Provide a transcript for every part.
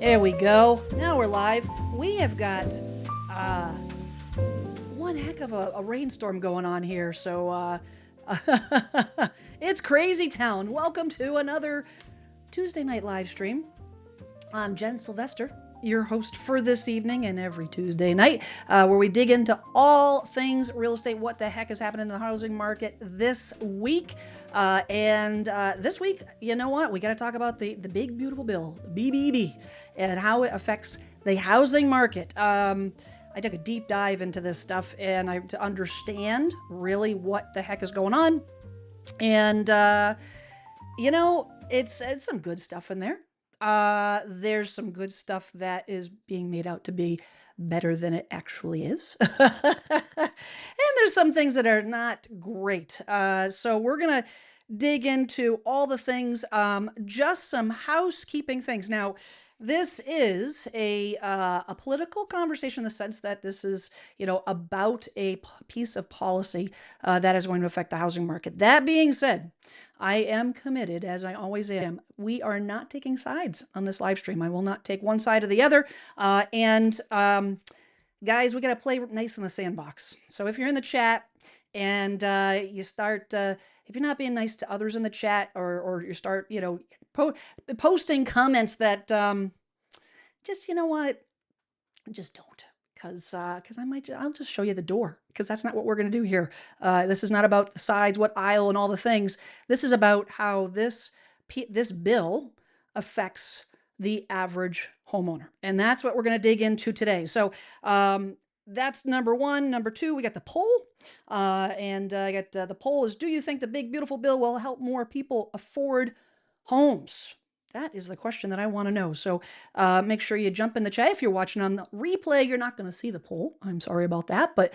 There we go. Now we're live. We have got uh, one heck of a rainstorm going on here. So it's crazy town. Welcome to another Tuesday night live stream. I'm Jen Sylvester, your host for this evening and every Tuesday night, where we dig into all things real estate. What the heck is happening in the housing market this week? And this week, you know what? We got to talk about the big, beautiful bill, BBB, and how it affects the housing market. I took a deep dive into this stuff to understand really what the heck is going on. And, it's some good stuff in there. There's some good stuff that is being made out to be better than it actually is. And there's some things that are not great. So we're going to dig into all the things, just some housekeeping things. Now, this is a political conversation in the sense that this is, about a piece of policy that is going to affect the housing market. That being said, I am committed, as I always am. We are not taking sides on this live stream. I will not take one side or the other. Guys, we got to play nice in the sandbox. So if you're in the chat and you start, if you're not being nice to others in the chat, or you start, posting comments that just, you know what, just don't. Because I'll just show you the door, because that's not what we're going to do here. This is not about the sides, what aisle, and all the things. This is about how this bill affects the average homeowner, and that's what we're going to dig into today. So that's number one. Number two, we got the poll, and I got the poll is: do you think the big beautiful bill will help more people afford homes? That is the question that I want to know. So make sure you jump in the chat. If you're watching on the replay, you're not going to see the poll. I'm sorry about that. But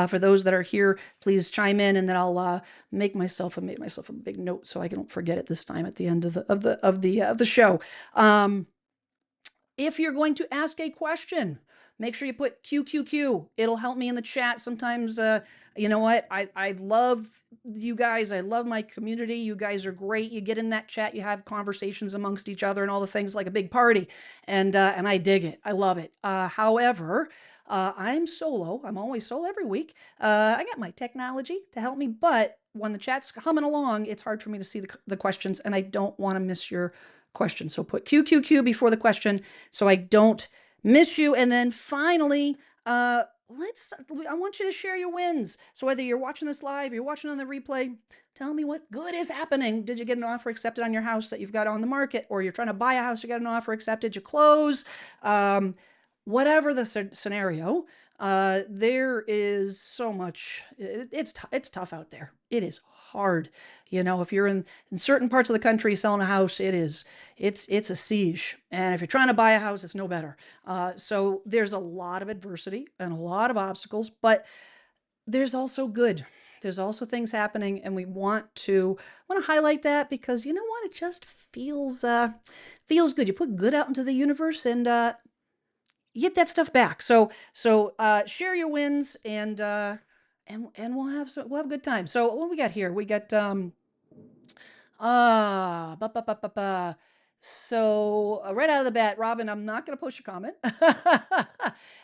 for those that are here, please chime in, and then I'll make myself a big note so I don't forget it this time at the end of the show. If you're going to ask a question, make sure you put QQQ. It'll help me in the chat. Sometimes, you know what? I love you guys. I love my community. You guys are great. You get in that chat. You have conversations amongst each other and all the things, like a big party. And I dig it. I love it. However, I'm solo. I'm always solo every week. I got my technology to help me, but when the chat's humming along, it's hard for me to see the questions, and I don't want to miss your question. So put QQQ before the question so I don't miss you. And then finally, I want you to share your wins. So whether you're watching this live, you're watching on the replay, tell me what good is happening. Did you get an offer accepted on your house that you've got on the market, or you're trying to buy a house, you got an offer accepted, you close, whatever the scenario. There is so much. It's tough out there. It is hard. If you're in certain parts of the country selling a house, it's a siege. And if you're trying to buy a house, it's no better. So there's a lot of adversity and a lot of obstacles, but there's also good. There's also things happening, and we want to highlight that, because you know what? It just feels good. You put good out into the universe, and you get that stuff back. So share your wins, and we'll have a good time. So what we got here? We got ba, ba, ba, ba, ba. So right out of the bat, Robin, I'm not going to post your comment.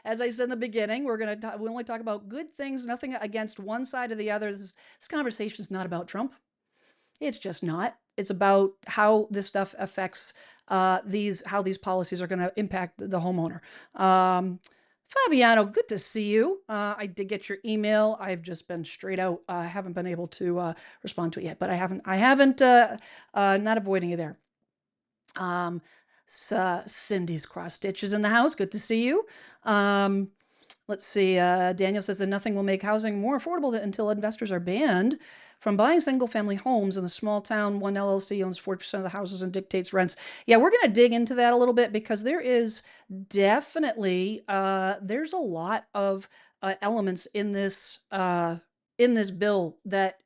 As I said in the beginning, we only talk about good things, nothing against one side or the other. This conversation is not about Trump. It's just not. It's about how this stuff affects how these policies are going to impact the homeowner. Fabiano, good to see you. I did get your email. I've just been straight out. I haven't been able to respond to it yet, but I haven't not avoiding you there. Cindy's cross stitches in the house. Good to see you. Let's see. Daniel says that nothing will make housing more affordable until investors are banned from buying single-family homes in the small town. One LLC owns 40% of the houses and dictates rents. Yeah, we're going to dig into that a little bit, because there is definitely there's a lot of elements in this bill that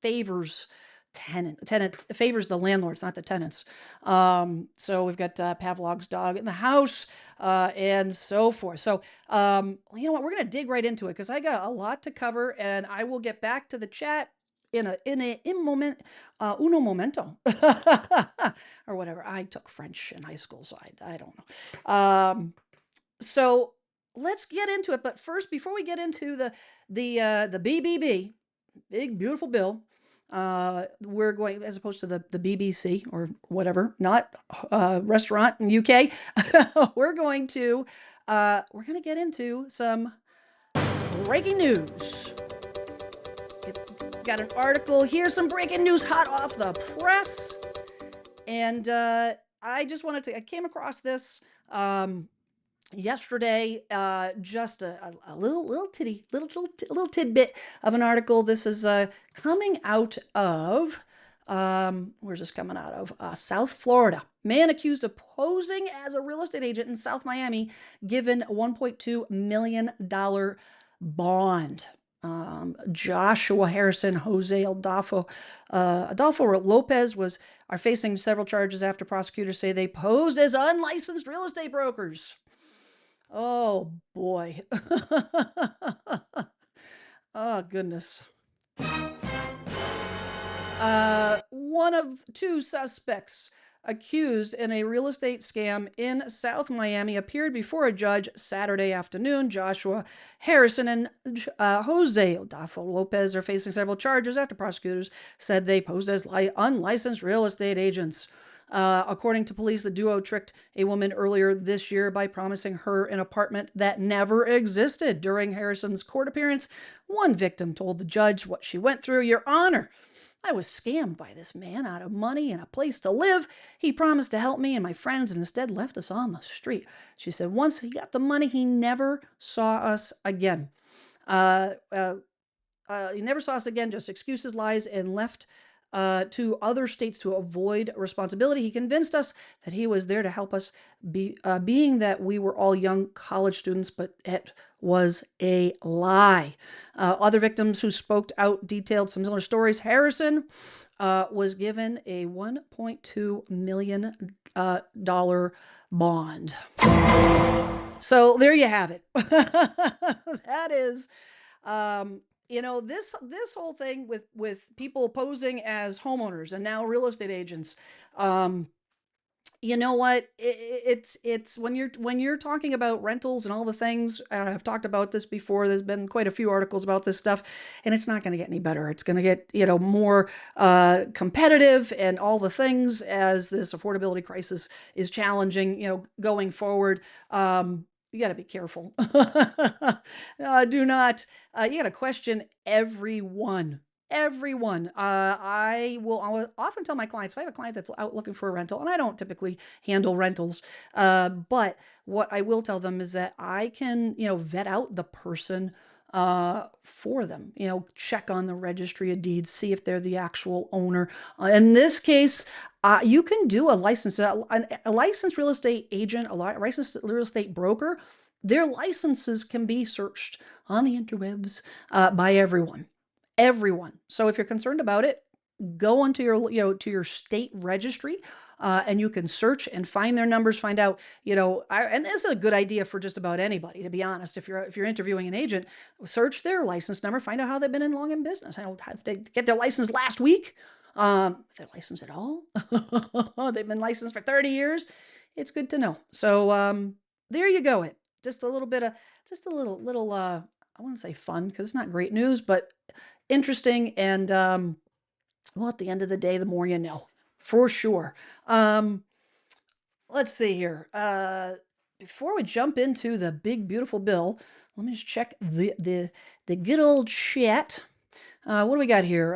favors tenant favors the landlords, not the tenants. So we've got Pavlov's dog in the house, and so forth. So you know what? We're going to dig right into it, because I got a lot to cover, and I will get back to the chat in moment uno momento or whatever. I took French in high school, so I don't know. So let's get into it. But first, before we get into the BBB, big beautiful bill, we're going, as opposed to the BBC or whatever, not restaurant in UK. We're going to get into some breaking news. Got an article here, some breaking news hot off the press. And I came across this yesterday, just a little tidbit of an article. This is coming out of, where's this coming out of? South Florida. Man accused of posing as a real estate agent in South Miami, given $1.2 million bond. Joshua Harrison, Jose Adolfo Lopez are facing several charges after prosecutors say they posed as unlicensed real estate brokers. Oh boy. Oh goodness. One of two suspects accused in a real estate scam in South Miami appeared before a judge Saturday afternoon. Joshua Harrison and Jose Adolfo Lopez are facing several charges after prosecutors said they posed as unlicensed real estate agents. According to police, the duo tricked a woman earlier this year by promising her an apartment that never existed. During Harrison's court appearance, one victim told the judge what she went through. Your Honor, I was scammed by this man out of money and a place to live. He promised to help me and my friends and instead left us on the street. She said once he got the money, he never saw us again. He never saw us again, just excuses, lies, and left to other states to avoid responsibility. He convinced us that he was there to help us, being that we were all young college students, but it was a lie. Other victims who spoke out detailed some similar stories. Harrison was given a $1.2 million bond. So there you have it. That is, this whole thing with people posing as homeowners and now real estate agents. You know what? It's when you're talking about rentals and all the things. I've talked about this before. There's been quite a few articles about this stuff, and it's not going to get any better. It's going to get more competitive and all the things as this affordability crisis is challenging. Going forward. You got to be careful. Do not. You got to question everyone. Everyone. I will often tell my clients, if I have a client that's out looking for a rental, and I don't typically handle rentals, but what I will tell them is that I can, vet out the person for them. Check on the registry of deeds, see if they're the actual owner. In this case, you can do a licensed real estate agent, a licensed real estate broker. Their licenses can be searched on the interwebs by everyone. Everyone. So if you're concerned about it, go onto your state registry, and you can search and find their numbers, find out, and this is a good idea for just about anybody, to be honest. If you're interviewing an agent, search their license number, find out how they've been long in business. If they get their license last week, if they're licensed at all, they've been licensed for 30 years. It's good to know. So, there you go. Just a little, I wouldn't say fun because it's not great news, but interesting. And, well, at the end of the day, the more you know, for sure. Let's see here. Before we jump into the big, beautiful bill, let me just check the good old chat. What do we got here?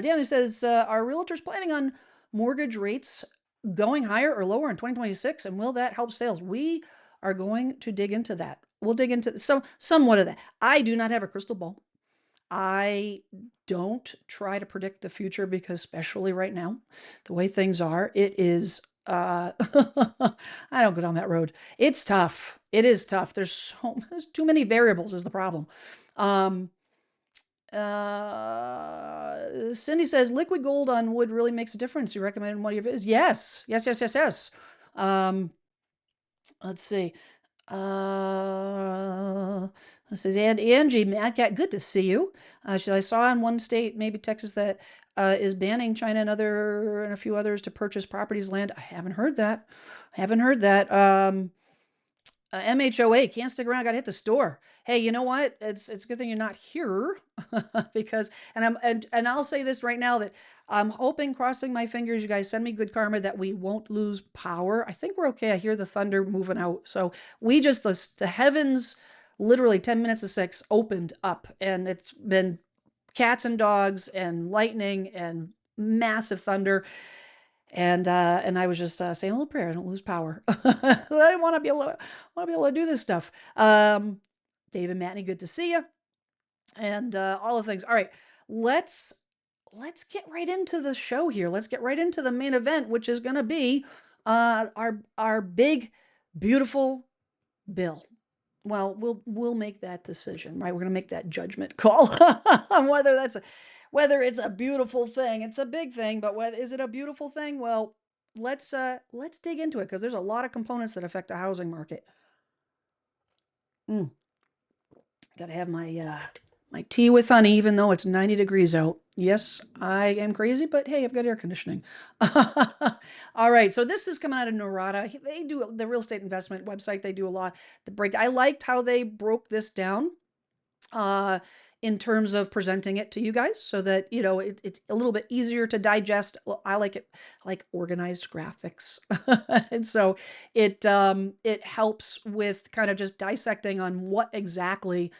Danny says, are realtors planning on mortgage rates going higher or lower in 2026? And will that help sales? We are going to dig into that. We'll dig into somewhat of that. I do not have a crystal ball. I don't try to predict the future because, especially right now, the way things are, it is, I don't go down that road. It's tough. It is tough. There's too many variables is the problem. Cindy says, liquid gold on wood really makes a difference. You recommend one of your videos? Yes. Let's see. This is Angie, Mad Cat. Good to see you. I saw in one state, maybe Texas, that is banning China and a few others to purchase properties, land. I haven't heard that. I haven't heard that. MHOA can't stick around. Got to hit the store. Hey, you know what? It's a good thing you're not here because and I'll say this right now that I'm hoping, crossing my fingers, you guys send me good karma that we won't lose power. I think we're okay. I hear the thunder moving out. So we just the heavens, literally 10 minutes to 6, opened up, and it's been cats and dogs and lightning and massive thunder. And I was just saying a little prayer. I don't lose power. I want to be able to do this stuff. David Matney, good to see you, and all the things. All right, let's get right into the show here. Let's get right into the main event, which is going to be our big, beautiful bill. Well, we'll make that decision, right? We're going to make that judgment call on whether it's a beautiful thing. It's a big thing, but is it a beautiful thing? Well, let's dig into it, because there's a lot of components that affect the housing market. Got to have my tea with honey, even though it's 90 degrees out. Yes, I am crazy, but hey, I've got air conditioning. All right, so this is coming out of Norada. They do the real estate investment website. They do a lot. I liked how they broke this down in terms of presenting it to you guys, so that it's a little bit easier to digest. I like it, like organized graphics, and so it helps with kind of just dissecting on what exactly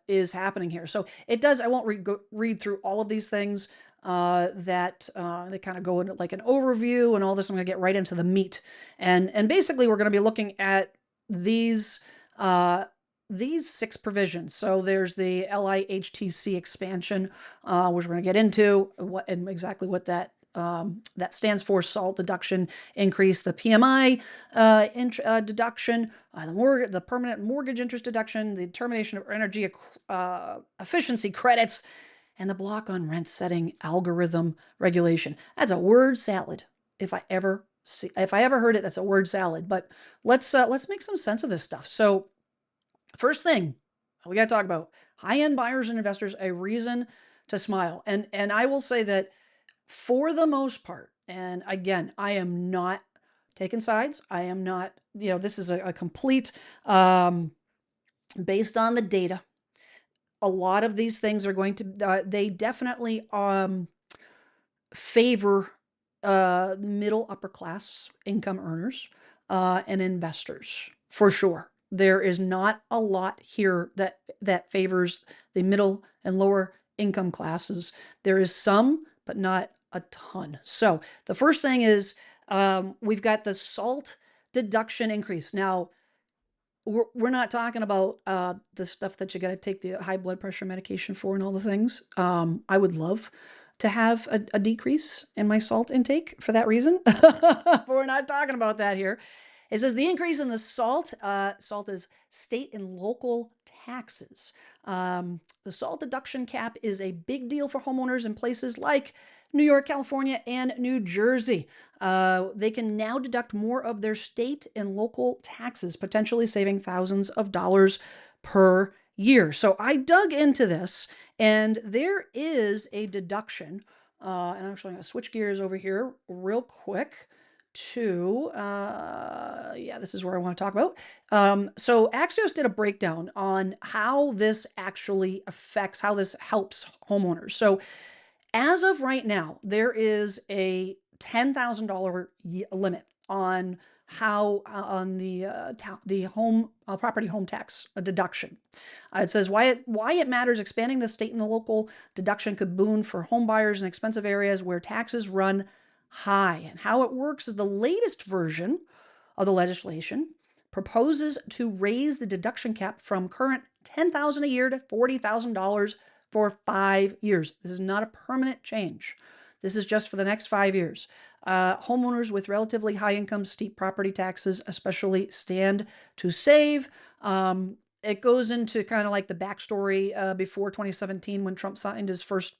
is happening here. So it does. I won't read through all of these things. That they kind of go into like an overview and all this. I'm going to get right into the meat, and basically we're going to be looking at these 6 provisions. So there's the LIHTC expansion, which we're going to get into exactly what that stands for: SALT deduction increase, the PMI deduction, the permanent mortgage interest deduction, the termination of energy efficiency credits, and the block on rent setting algorithm regulation. That's a word salad. If I ever heard it, that's a word salad. But let's make some sense of this stuff. So first thing we got to talk about: high-end buyers and investors, a reason to smile. And I will say that for the most part, and again, I am not taking sides. I am not, this is a complete, based on the data. A lot of these things are going to, they definitely favor middle upper class income earners and investors, for sure. There is not a lot here that favors the middle and lower income classes. There is some, but not a ton. So the first thing is we've got the SALT deduction increase. Now, we're not talking about the stuff that you got to take the high blood pressure medication for and all the things. I would love to have a decrease in my salt intake for that reason. But we're not talking about that here. It says the increase in the SALT. SALT is state and local taxes. The SALT deduction cap is a big deal for homeowners in places like New York, California, and New Jersey. They can now deduct more of their state and local taxes, potentially saving thousands of dollars per year. So I dug into this, and there is a deduction. And I'm actually going to switch gears over here real quick to, this is where I want to talk about. So Axios did a breakdown on how this actually affects, how this helps homeowners. So as of right now, there is a $10,000 limit on on the home property home tax deduction. It says why it matters: expanding the state and the local deduction could boon for home buyers in expensive areas where taxes run high. And how it works is the latest version of the legislation proposes to raise the deduction cap from current $10,000 a year to $40,000 for 5 years. This is not a permanent change. This is just for the next 5 years. Homeowners with relatively high incomes, steep property taxes especially, stand to save. It goes into kind of like the backstory before 2017, when Trump signed his first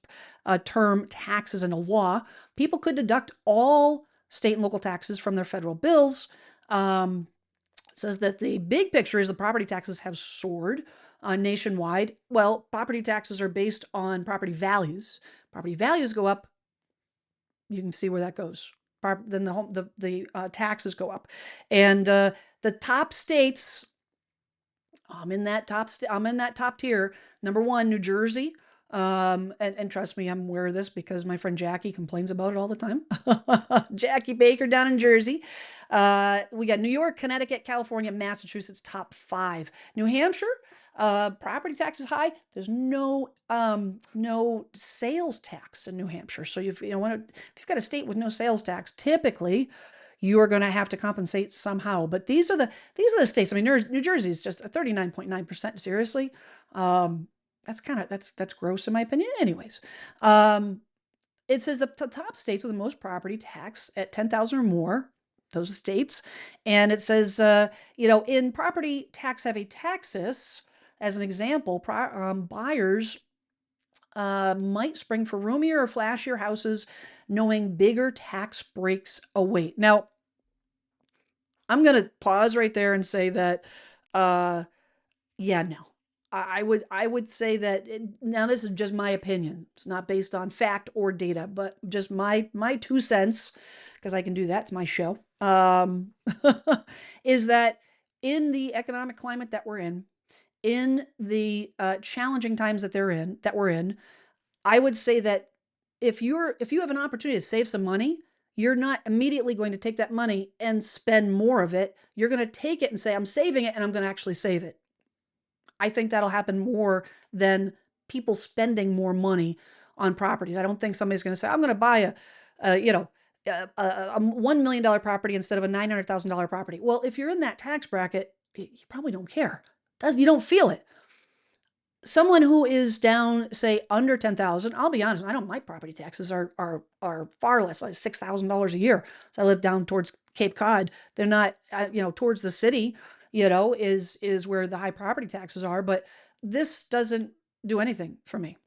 term taxes into law. People could deduct all state and local taxes from their federal bills. says that the big picture is the property taxes have soared nationwide. Well, property taxes are based on property values. Property values go up, you can see where that goes. Then the taxes go up, and the top states. I'm in that top tier. Number one, New Jersey. And trust me, I'm aware of this because my friend Jackie complains about it all the time. Jackie Baker down in Jersey. We got New York, Connecticut, California, Massachusetts, top five. New Hampshire, property tax is high. There's no sales tax in New Hampshire. So if you've got a state with no sales tax, typically you are going to have to compensate somehow. But these are the states. I mean, New Jersey is just a 39.9%. Seriously, that's gross in my opinion. Anyways, it says the top states with the most property tax at 10,000 or more. Those states, and it says in property tax heavy Texas, as an example, buyers might spring for roomier or flashier houses, knowing bigger tax breaks await. Now, I'm going to pause right there and say that, yeah, no. I would say that now this is just my opinion. It's not based on fact or data, but just my 2 cents, because I can do that. It's my show. Is that in the economic climate that we're in the challenging times that we're in, I would say that if you have an opportunity to save some money, you're not immediately going to take that money and spend more of it. You're going to take it and say, I'm saving it, and I'm going to actually save it. I think that'll happen more than people spending more money on properties. I don't think somebody's going to say, I'm going to buy a $1 million property instead of a $900,000 property. Well, if you're in that tax bracket, you probably don't care. You don't feel it. Someone who is down, say, under 10,000, I'll be honest, my property taxes are far less, like $6,000 a year. So I live down towards Cape Cod. They're not, towards the city, is where the high property taxes are. But this doesn't do anything for me,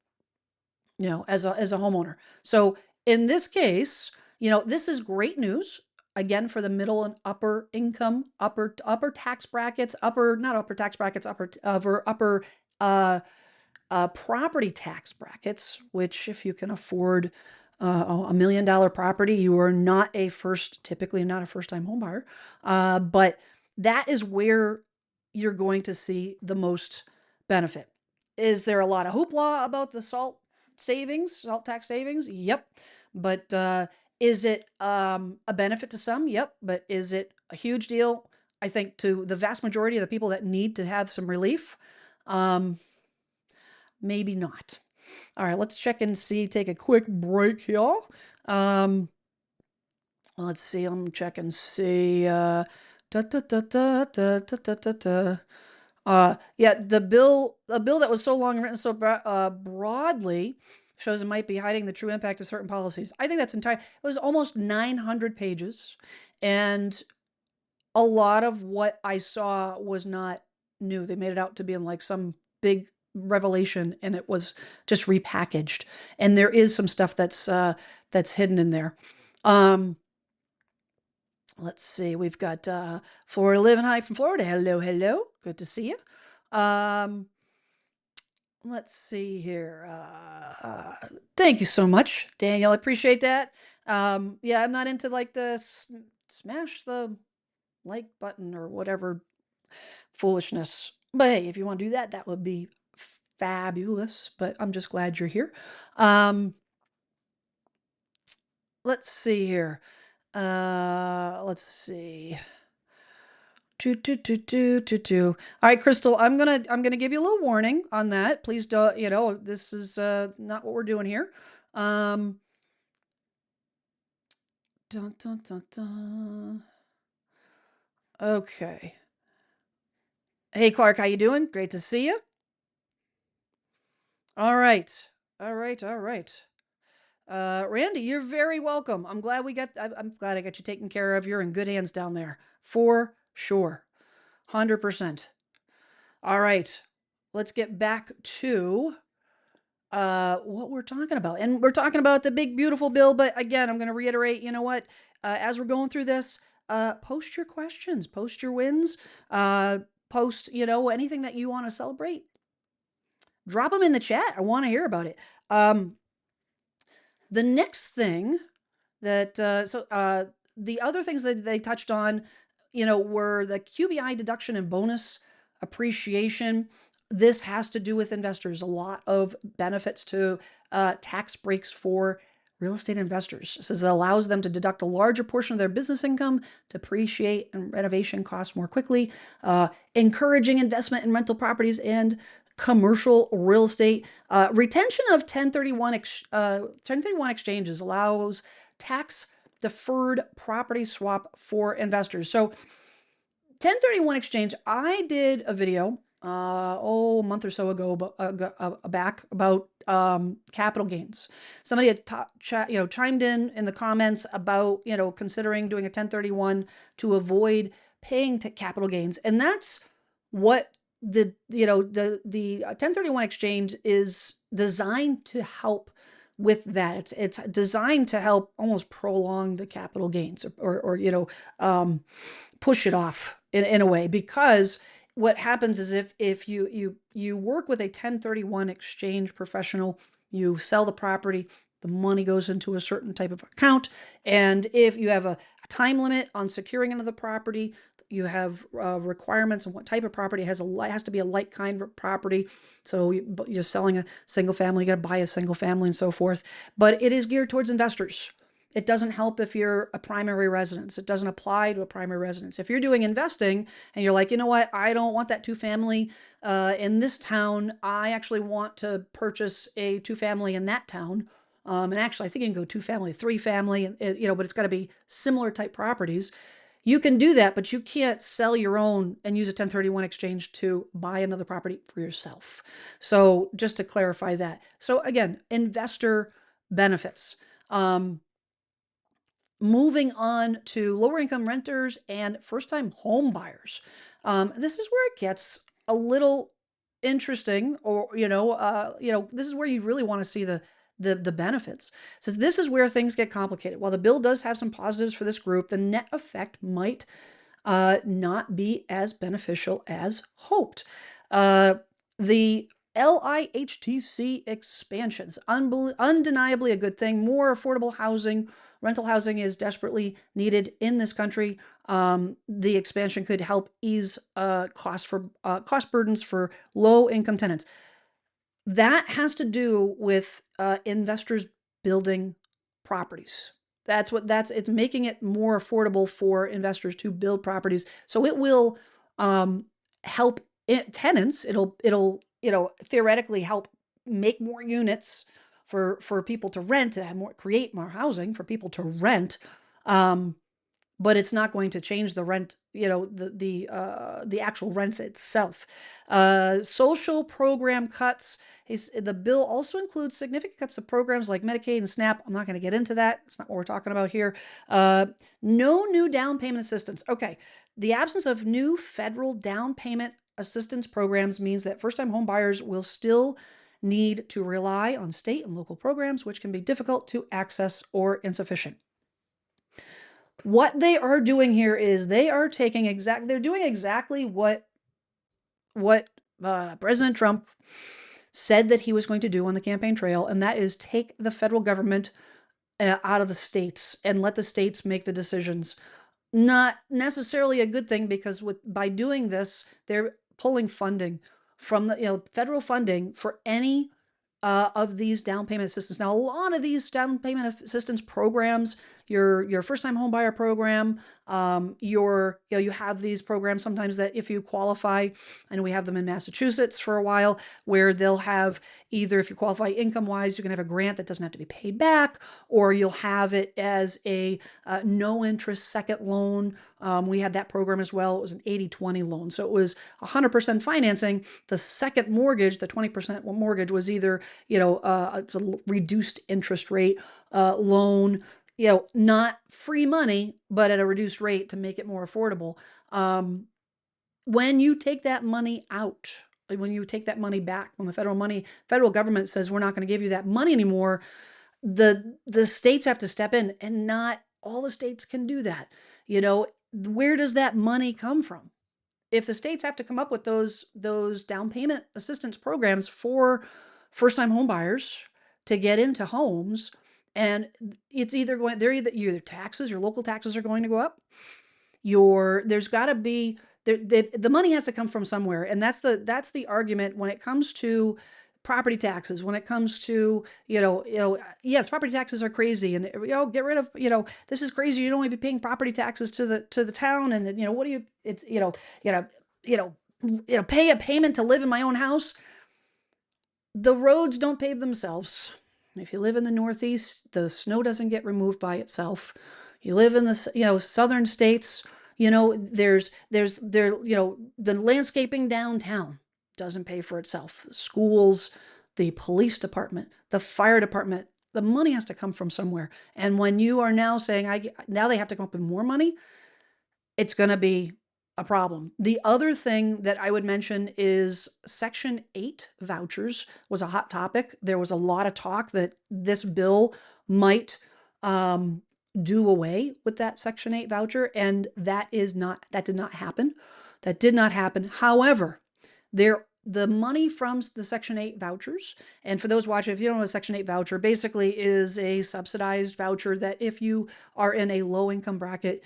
as a homeowner. So in this case, this is great news. Again, for the middle and upper income, upper tax brackets, not upper tax brackets, upper property tax brackets, which if you can afford $1 million property, you are typically not a first-time home buyer. But that is where you're going to see the most benefit. Is there a lot of hoopla about the salt tax savings? Yep. But is it a benefit to some? Yep. But is it a huge deal? I think to the vast majority of the people that need to have some relief, maybe not. All right, let's check and see. Take a quick break here. Let's see. I'm check and see. Yeah, the bill that was so long and written so broadly shows it might be hiding the true impact of certain policies. I think that's it was almost 900 pages, and a lot of what I saw was not new. They made it out to be in like some big revelation, and it was just repackaged. And there is some stuff that's hidden in there. Let's see. We've got Florida Living High from Florida. Hello. Good to see you. Let's see here. Thank you so much, Daniel. I appreciate that. Yeah, I'm not into like the smash the like button or whatever foolishness. But hey, if you want to do that, that would be fabulous. But I'm just glad you're here. Let's see here. Let's see. All right, Crystal, I'm gonna give you a little warning on that. Please don't, this is not what we're doing here. Dun, dun, dun, dun. Okay. Hey, Clark, how you doing? Great to see you. All right. Randy, you're very welcome. I'm glad I'm glad I got you taken care of. You're in good hands down there, for sure. 100%. All right. Let's get back to what we're talking about. And we're talking about the big, beautiful bill. But again, I'm going to reiterate, as we're going through this, post your questions, post your wins, post, anything that you want to celebrate. Drop them in the chat. I want to hear about it. The next thing that, the other things that they touched on, were the QBI deduction and bonus appreciation. This has to do with investors. A lot of benefits to tax breaks for real estate investors. It says it allows them to deduct a larger portion of their business income, depreciate and renovation costs more quickly, encouraging investment in rental properties and commercial real estate. Retention of 1031 exchanges allows tax deferred property swap for investors. So 1031 exchange, I did a video a month or so ago back about capital gains. Somebody had chimed in the comments about considering doing a 1031 to avoid paying capital gains, and that's what the 1031 exchange is designed to help with that. It's designed to help almost prolong the capital gains or push it off in a way, because what happens is if you work with a 1031 exchange professional, you sell the property, the money goes into a certain type of account, and if you have a time limit on securing another property, you have requirements on what type of property. It has to be a like kind of property. So you're selling a single family, you got to buy a single family and so forth. But it is geared towards investors. It doesn't help if you're a primary residence. It doesn't apply to a primary residence. If you're doing investing and you're like, you know what, I don't want that 2-family in this town. I actually want to purchase a 2-family in that town. And actually, I think you can go 2-family, 3-family, but it's got to be similar type properties. You can do that, but you can't sell your own and use a 1031 exchange to buy another property for yourself. So just to clarify that. So again, investor benefits. Moving on to lower income renters and first time home buyers. This is where it gets a little interesting, or, this is where you really want to see the benefits. It says this is where things get complicated. While the bill does have some positives for this group, the net effect might not be as beneficial as hoped. The LIHTC expansions, undeniably a good thing. More affordable housing, rental housing is desperately needed in this country. The expansion could help ease cost burdens for low income tenants. That has to do with investors building properties. It's making it more affordable for investors to build properties. So it will help tenants. It'll theoretically help make more units for people to rent, to create more housing for people to rent. But it's not going to change the rent, the actual rents itself. Social program cuts. The bill also includes significant cuts to programs like Medicaid and SNAP. I'm not going to get into that. It's not what we're talking about here. No new down payment assistance. Okay. The absence of new federal down payment assistance programs means that first-time home buyers will still need to rely on state and local programs, which can be difficult to access or insufficient. What they are doing here is they're doing exactly what President Trump said that he was going to do on the campaign trail, and that is take the federal government out of the states and let the states make the decisions. Not necessarily a good thing, because by doing this, they're pulling funding from the federal funding for any of these down payment assistance. Now, a lot of these down payment assistance programs, your first time home buyer program, you have these programs sometimes that if you qualify, and we have them in Massachusetts for a while, where they'll have either, if you qualify income wise, you can have a grant that doesn't have to be paid back, or you'll have it as a no interest second loan. We had that program as well. It was an 80-20 loan. So it was 100% financing. The second mortgage, the 20% mortgage, was either, a reduced interest rate loan, not free money, but at a reduced rate to make it more affordable. When you take that money out, when you take that money back, when the federal government says we're not going to give you that money anymore, the states have to step in, and not all the states can do that. where does that money come from? If the states have to come up with those down payment assistance programs for first time home buyers to get into homes, and it's either going they're either your taxes, your local taxes are going to go up. There's got to be the money has to come from somewhere, and that's the argument when it comes to property taxes. When it comes to yes, property taxes are crazy, and get rid of this is crazy. You'd only be paying property taxes to the town, and what do you it's you know you know pay a payment to live in my own house. The roads don't pave themselves. If you live in the Northeast, the snow doesn't get removed by itself. You live in the southern states, the landscaping downtown doesn't pay for itself. The schools, the police department, the fire department, the money has to come from somewhere. And when you are now saying now they have to come up with more money, it's going to be a problem. The other thing that I would mention is Section 8 vouchers was a hot topic. There was a lot of talk that this bill might do away with that Section 8 voucher, and that did not happen. That did not happen. However, the money from the Section 8 vouchers, and for those watching, if you don't know what a Section 8 voucher basically is, a subsidized voucher that if you are in a low income bracket,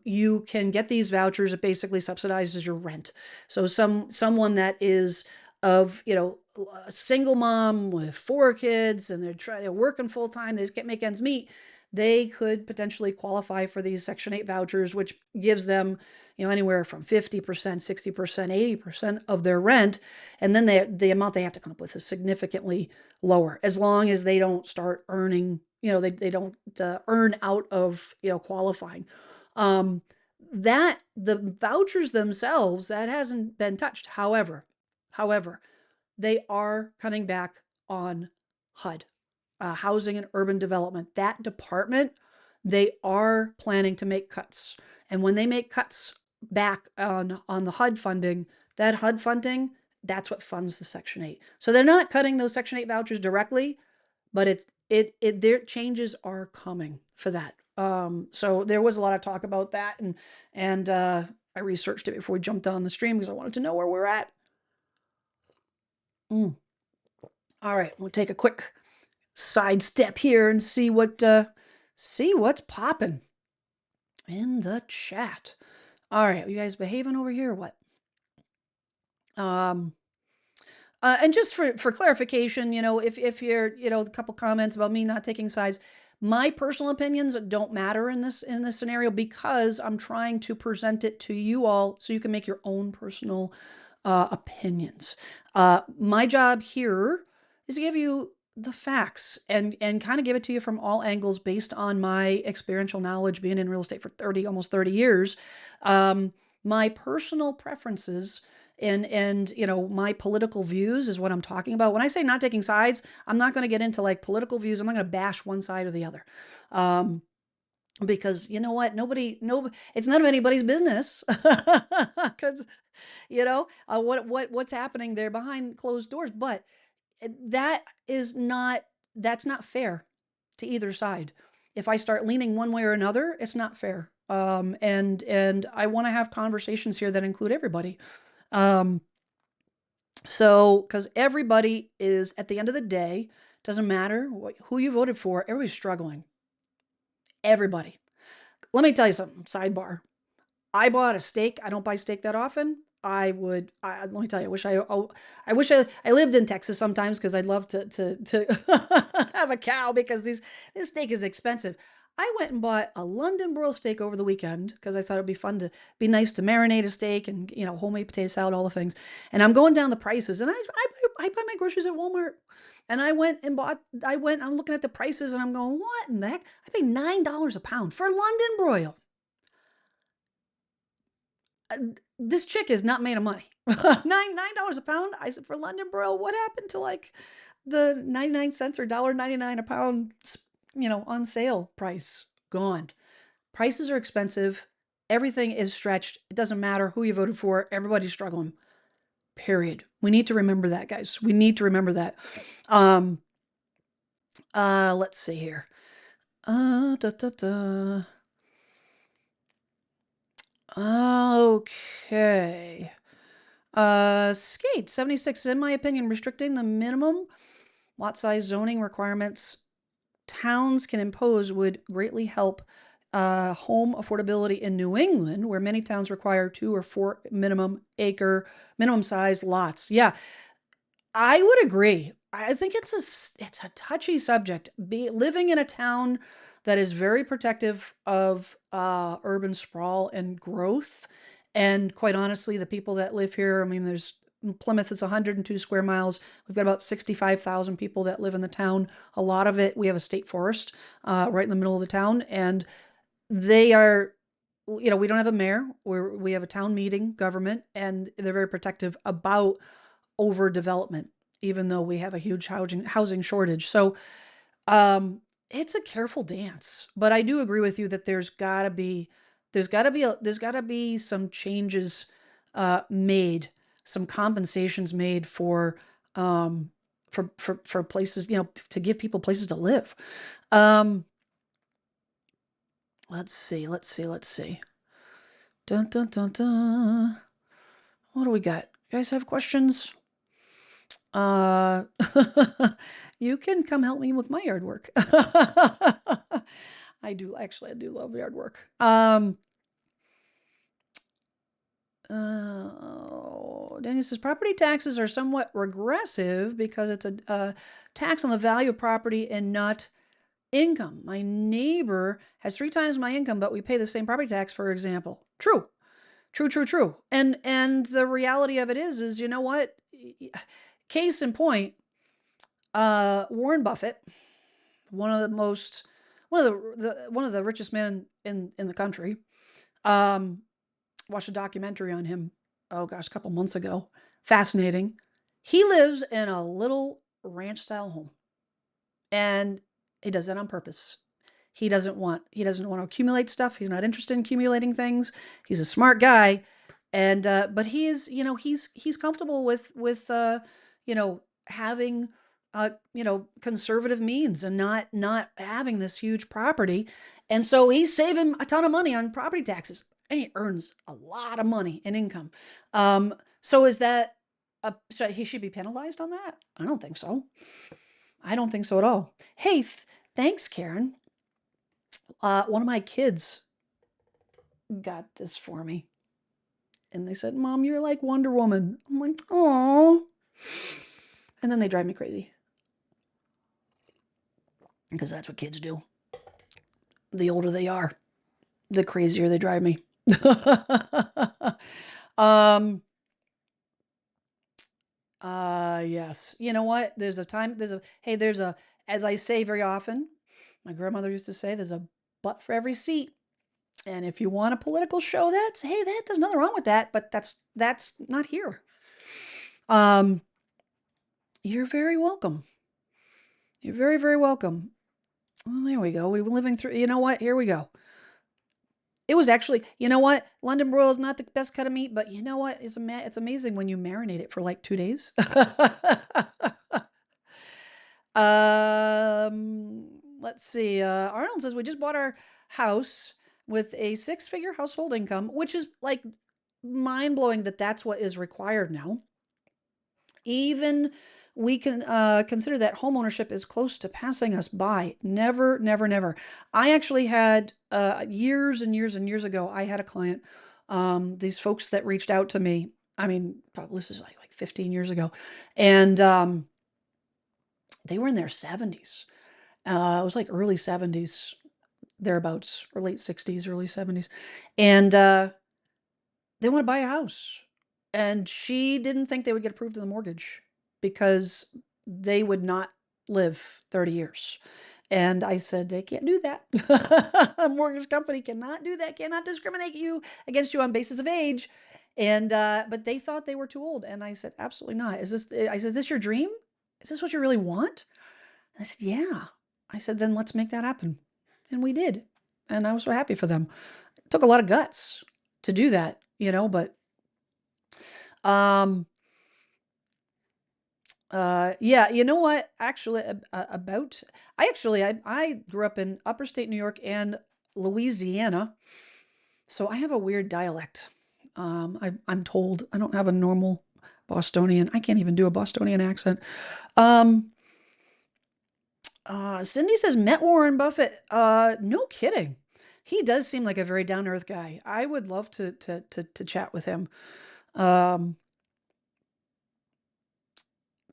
you can get these vouchers. It basically subsidizes your rent. So someone that is of a single mom with 4 kids, and they're working full time, they just can't make ends meet, they could potentially qualify for these Section 8 vouchers, which gives them anywhere from 50%, 60%, 80% of their rent. And then the amount they have to come up with is significantly lower, as long as they don't start earning, they don't earn out of qualifying. That the vouchers themselves, that hasn't been touched. However, they are cutting back on HUD. Housing and Urban Development, that department, they are planning to make cuts. And when they make cuts back on the HUD funding, that HUD funding, that's what funds the Section 8. So they're not cutting those Section 8 vouchers directly, but their changes are coming for that. So there was a lot of talk about that, and I researched it before we jumped on the stream because I wanted to know where we're at. All right, we'll take a quick sidestep here and see what's popping in the chat. All right, you guys behaving over here or what? And just for clarification, if you're, a couple comments about me not taking sides, my personal opinions don't matter in this scenario, because I'm trying to present it to you all so you can make your own personal opinions. My job here is to give you the facts and kind of give it to you from all angles based on my experiential knowledge, being in real estate for almost 30 years. My personal preferences and my political views is what I'm talking about. When I say not taking sides, I'm not going to get into like political views. I'm not going to bash one side or the other. Because you know what? It's none of anybody's business. Because what's happening there behind closed doors. But that's not fair to either side. If I start leaning one way or another, it's not fair. And I want to have conversations here that include everybody. So, because everybody is, at the end of the day, doesn't matter who you voted for, everybody's struggling. Everybody. Let me tell you something, sidebar. I bought a steak. I don't buy steak that often. Let me tell you, I wish I lived in Texas sometimes, because I'd love to have a cow, because this steak is expensive. I went and bought a London broil steak over the weekend because I thought it'd be nice to marinate a steak and, homemade potato salad, all the things. And I'm going down the prices, and I buy my groceries at Walmart. And I'm looking at the prices, and I'm going, what in the heck? I pay $9 a pound for London broil. This chick is not made of money. $9 a pound. I said, for London broil, what happened to like the 99 cents or $1.99 a pound, on sale price? Gone. Prices are expensive. Everything is stretched. It doesn't matter who you voted for. Everybody's struggling. Period. We need to remember that, guys. We need to remember that. Let's see here. Okay. Skate 76, in my opinion, restricting the minimum lot size zoning requirements towns can impose would greatly help home affordability in New England, where many towns require 2 or 4 minimum size lots. Yeah, I would agree. I think it's a touchy subject. Living in a town that is very protective of urban sprawl and growth, and quite honestly, the people that live here. I mean, there's Plymouth is 102 square miles. We've got about 65,000 people that live in the town. A lot of it, we have a state forest right in the middle of the town, and they are, we don't have a mayor. We have a town meeting government, and they're very protective about overdevelopment, even though we have a huge housing shortage. So it's a careful dance, but I do agree with you that there's gotta be some changes made, some compensations made for places, to give people places to live. Um, let's see. Dun dun dun dun. What do we got? You guys have questions? Uh, you can come help me with my yard work. I do love yard work. Daniel says property taxes are somewhat regressive because it's a tax on the value of property and not income. My neighbor has 3 times my income, but we pay the same property tax, for example. True, true, true, true. And the reality of it is you know what? Case in point, Warren Buffett, one of the most one of the richest men in the country. Um, Watched a documentary on him. Oh gosh, a couple months ago. Fascinating. He lives in a little ranch style home, and he does that on purpose. He doesn't want to accumulate stuff. He's not interested in accumulating things. He's a smart guy, and but he is, he's comfortable with having conservative means and not having this huge property, and so he's saving a ton of money on property taxes, and he earns a lot of money in income. So is that so he should be penalized on that? I don't think so. I don't think so at all. Hey, thanks, Karen. One of my kids got this for me, and they said, "Mom, you're like Wonder Woman." I'm like, "Oh," and then they drive me crazy because that's what kids do. The older they are, the crazier they drive me. um. Yes. You know what? As I say very often, my grandmother used to say, there's a butt for every seat. And if you want a political show, there's nothing wrong with that, but that's not here. Um, you're very welcome. You're very, very welcome. Well, there we go. We were living through, you know what? Here we go. It was actually, you know what? London broil is not the best cut of meat, but you know what? It's amazing when you marinate it for like 2 days. Let's see. Arnold says we just bought our house with a 6-figure household income, which is like mind blowing that that's what is required now. Even we can consider that homeownership is close to passing us by. Never, never, never. I actually had years and years and years ago, I had a client, these folks that reached out to me. I mean, probably this is like 15 years ago. And they were in their 70s. It was like early 70s, thereabouts, or late 60s, early 70s. And they want to buy a house. And she didn't think they would get approved in the mortgage because they would not live 30 years. And I said, they can't do that. A mortgage company cannot do that, cannot discriminate against you on basis of age. And but they thought they were too old. And I said, absolutely not. I said, is this your dream? Is this what you really want? And I said, yeah. I said, then let's make that happen. And we did. And I was so happy for them. It took a lot of guts to do that, but um yeah, you know what? Actually, about I grew up in upper state New York and Louisiana, So I have a weird dialect. I'm told I don't have a normal Bostonian. I can't even do a Bostonian accent. Um, Cindy says met Warren Buffett. No kidding. He does seem like a very down to earth guy. I would love to chat with him. Um,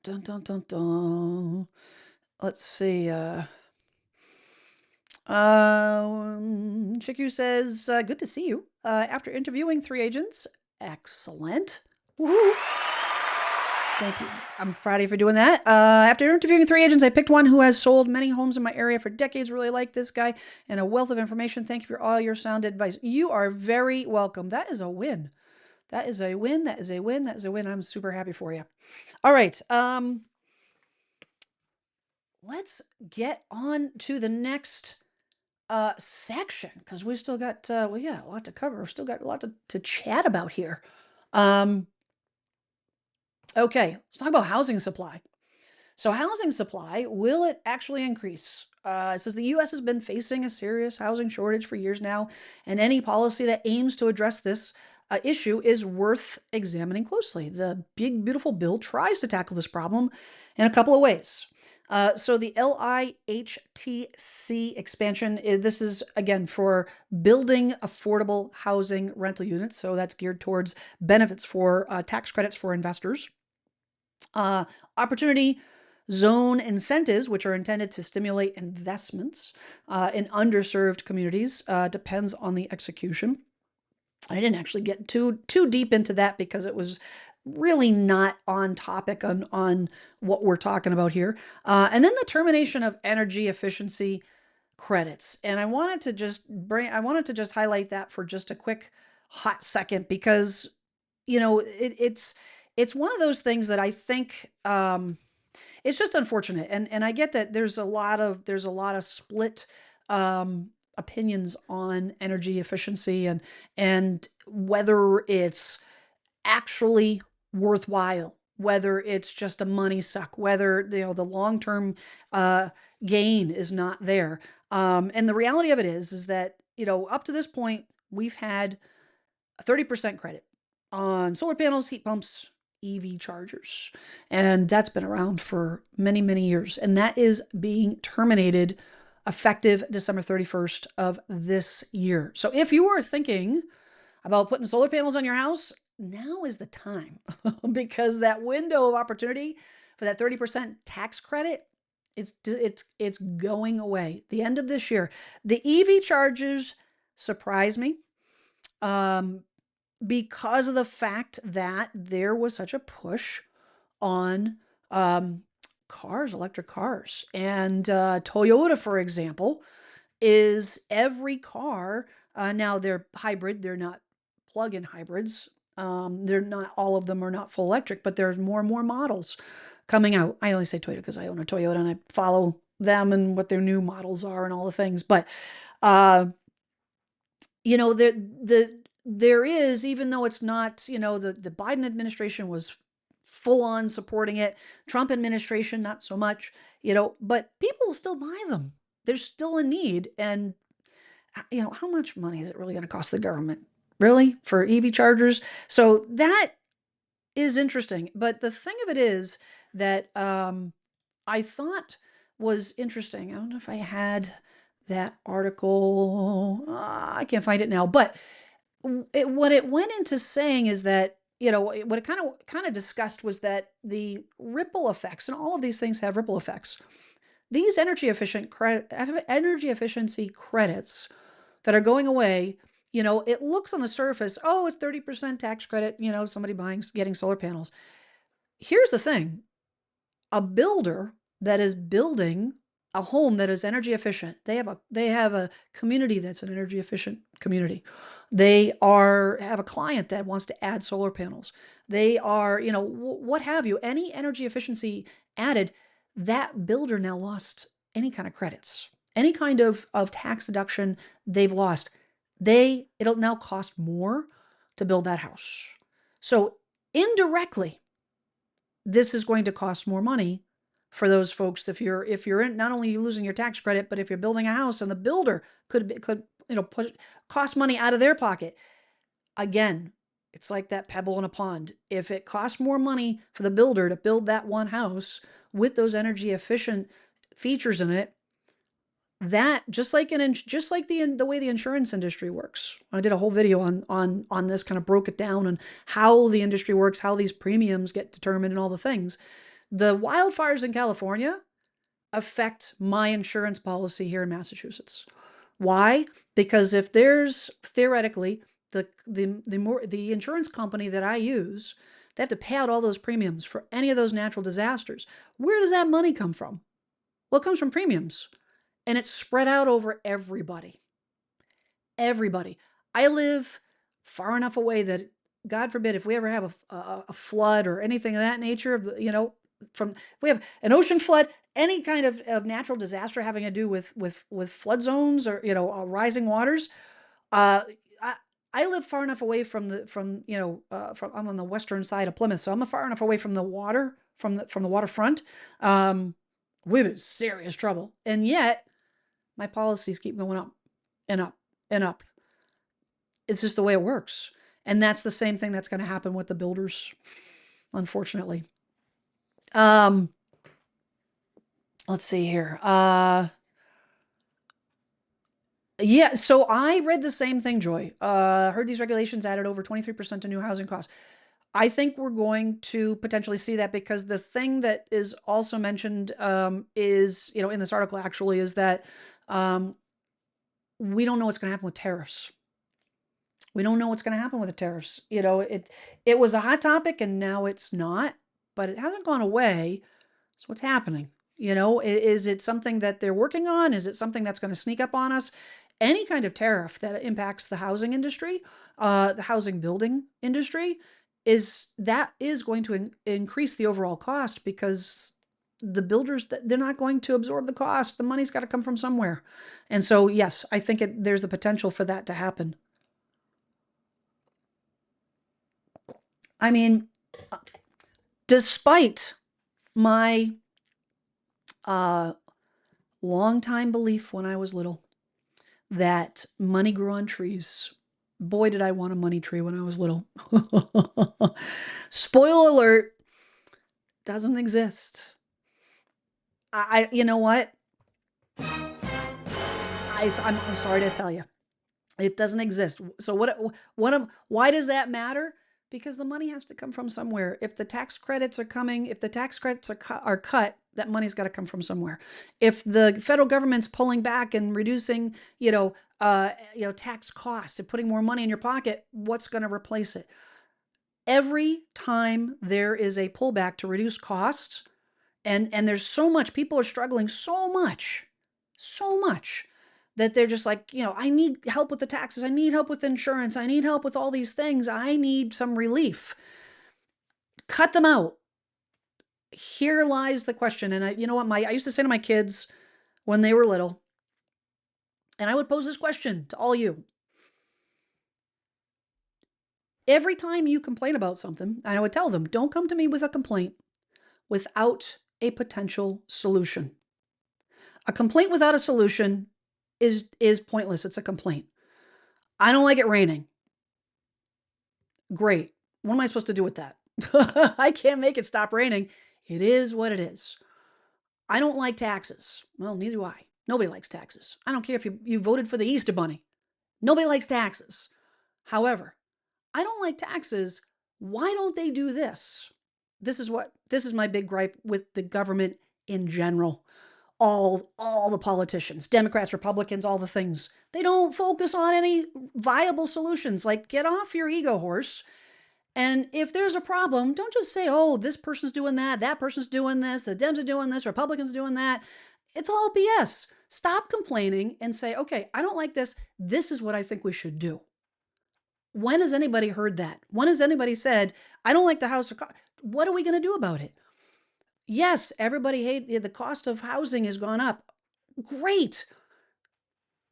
dun dun dun dun. Let's see. Chiku says, good to see you. After interviewing 3 agents, excellent. Woohoo. Thank you. I'm proud of you for doing that. After interviewing 3 agents, I picked one who has sold many homes in my area for decades. Really like this guy and a wealth of information. Thank you for all your sound advice. You are very welcome. That is a win. That is a win. That is a win. That is a win. I'm super happy for you. All right. Let's get on to the next section because we still got well, yeah, a lot to cover. We've still got a lot to chat about here. Okay, let's talk about housing supply. So housing supply, will it actually increase? It says the U.S. has been facing a serious housing shortage for years now, and any policy that aims to address this issue is worth examining closely. The big, beautiful bill tries to tackle this problem in a couple of ways. So the LIHTC expansion, this is, again, for building affordable housing rental units. So that's geared towards benefits for tax credits for investors. Opportunity zone incentives, which are intended to stimulate investments in underserved communities, depends on the execution. I didn't actually get too deep into that because it was really not on topic on what we're talking about here. And then the termination of energy efficiency credits. And I wanted to just highlight that for just a quick hot second because it's one of those things that I think it's just unfortunate, and I get that there's a lot of split opinions on energy efficiency and whether it's actually worthwhile, whether it's just a money suck, whether the long term gain is not there. And the reality of it is that up to this point we've had a 30% credit on solar panels, heat pumps, EV chargers. And that's been around for many, many years. And that is being terminated effective December 31st of this year. So if you are thinking about putting solar panels on your house, now is the time because that window of opportunity for that 30% tax credit, it's going away. The end of this year. The EV chargers surprise me. Because of the fact that there was such a push on electric cars. And Toyota, for example, is every car, now they're hybrid, they're not plug-in hybrids. They're not, all of them are not full electric, but there's more and more models coming out. I only say Toyota because I own a Toyota and I follow them and what their new models are and all the things. But, there is, even though it's not, the Biden administration was full on supporting it, Trump administration, not so much, but people still buy them. There's still a need. And, how much money is it really going to cost the government? Really? For EV chargers? So that is interesting. But the thing of it is that I thought was interesting. I don't know if I had that article. I can't find it now. But what it went into saying is that what it kind of discussed was that the ripple effects, and all of these things have ripple effects. These energy efficiency credits that are going away. It looks on the surface, oh, it's 30% tax credit. Somebody getting solar panels. Here's the thing: a builder that is building a home that is energy efficient, they have a community that's an energy efficient community. They have a client that wants to add solar panels. They are, what have you, any energy efficiency added, that builder now lost any kind of credits, any kind of tax deduction they've lost. It'll now cost more to build that house. So indirectly, this is going to cost more money for those folks if you're in, not only losing your tax credit, but if you're building a house and the builder could cost money out of their pocket. Again, it's like that pebble in a pond. If it costs more money for the builder to build that one house with those energy efficient features in it, that just like the way the insurance industry works. I did a whole video on this, kind of broke it down and how the industry works, how these premiums get determined and all the things. The wildfires in California affect my insurance policy here in Massachusetts. Why? Because if there's theoretically the insurance company that I use, they have to pay out all those premiums for any of those natural disasters. Where does that money come from? Well, it comes from premiums, and it's spread out over everybody. Everybody. I live far enough away that, God forbid, if we ever have a flood or anything of that nature, if we have an ocean flood, any kind of natural disaster having to do with flood zones or rising waters, uh, I, I live far enough away from I'm on the western side of Plymouth, so I'm far enough away from the water, from the waterfront. We're in serious trouble, and yet my policies keep going up and up and up. It's just the way it works, and that's the same thing that's going to happen with the builders, unfortunately. Let's see here. Yeah, so I read the same thing, Joy. Heard these regulations added over 23% to new housing costs. I think we're going to potentially see that, because the thing that is also mentioned is, in this article actually, is that we don't know what's going to happen with tariffs. We don't know what's going to happen with the tariffs. It was a hot topic and now it's not, but it hasn't gone away. So what's happening? Is it something that they're working on? Is it something that's going to sneak up on us? Any kind of tariff that impacts the housing industry, the housing building industry, is going to increase the overall cost, because the builders, they're not going to absorb the cost. The money's got to come from somewhere. And so, yes, I think there's a potential for that to happen. I mean, despite my long-time belief when I was little that money grew on trees, boy, did I want a money tree when I was little. Spoiler alert, doesn't exist. You know what? I'm sorry to tell you, it doesn't exist. So why does that matter? Because the money has to come from somewhere. If the tax credits are cut, that money's got to come from somewhere. If the federal government's pulling back and reducing, tax costs and putting more money in your pocket, what's going to replace it? Every time there is a pullback to reduce costs, and there's so much, people are struggling so much, that they're just like, I need help with the taxes. I need help with insurance. I need help with all these things. I need some relief. Cut them out. Here lies the question. And you know what? I used to say to my kids when they were little, and I would pose this question to all you. Every time you complain about something, and I would tell them, don't come to me with a complaint without a potential solution. A complaint without a solution is pointless. It's a complaint. I don't like it raining. Great. What am I supposed to do with that? I can't make it stop raining. It is what it is. I don't like taxes. Well, neither do I. Nobody likes taxes. I don't care if you voted for the Easter Bunny. Nobody likes taxes. However, I don't like taxes. Why don't they do this? This is my big gripe with the government in general. All the politicians, Democrats, Republicans, all the things. They don't focus on any viable solutions. Like, get off your ego horse. And if there's a problem, don't just say, oh, this person's doing that person's doing this, the Dems are doing this, Republicans are doing that. It's all BS. Stop complaining and say, okay, I don't like this. This is what I think we should do. When has anybody heard that? When has anybody said, I don't like the house? What are we going to do about it? Yes, everybody hates the cost of housing has gone up. Great.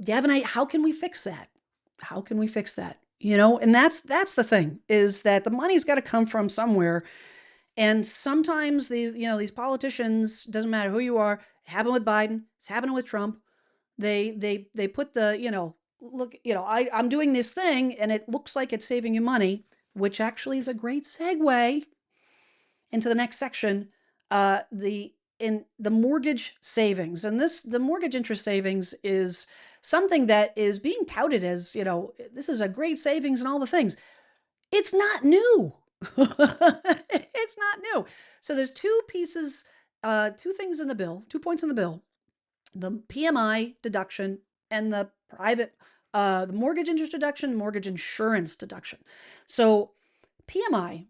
Gavin, how can we fix that? How can we fix that? And that's the thing, is that the money's got to come from somewhere. And sometimes these politicians, doesn't matter who you are, it happened with Biden, it's happening with Trump. They put the look, I'm doing this thing and it looks like it's saving you money, which actually is a great segue into the next section, the mortgage savings. And the mortgage interest savings is something that is being touted as, this is a great savings and all the things. It's not new. It's not new. So there's two things in the bill, 2 points in the bill: the PMI deduction and the the mortgage interest deduction, mortgage insurance deduction. So PMI,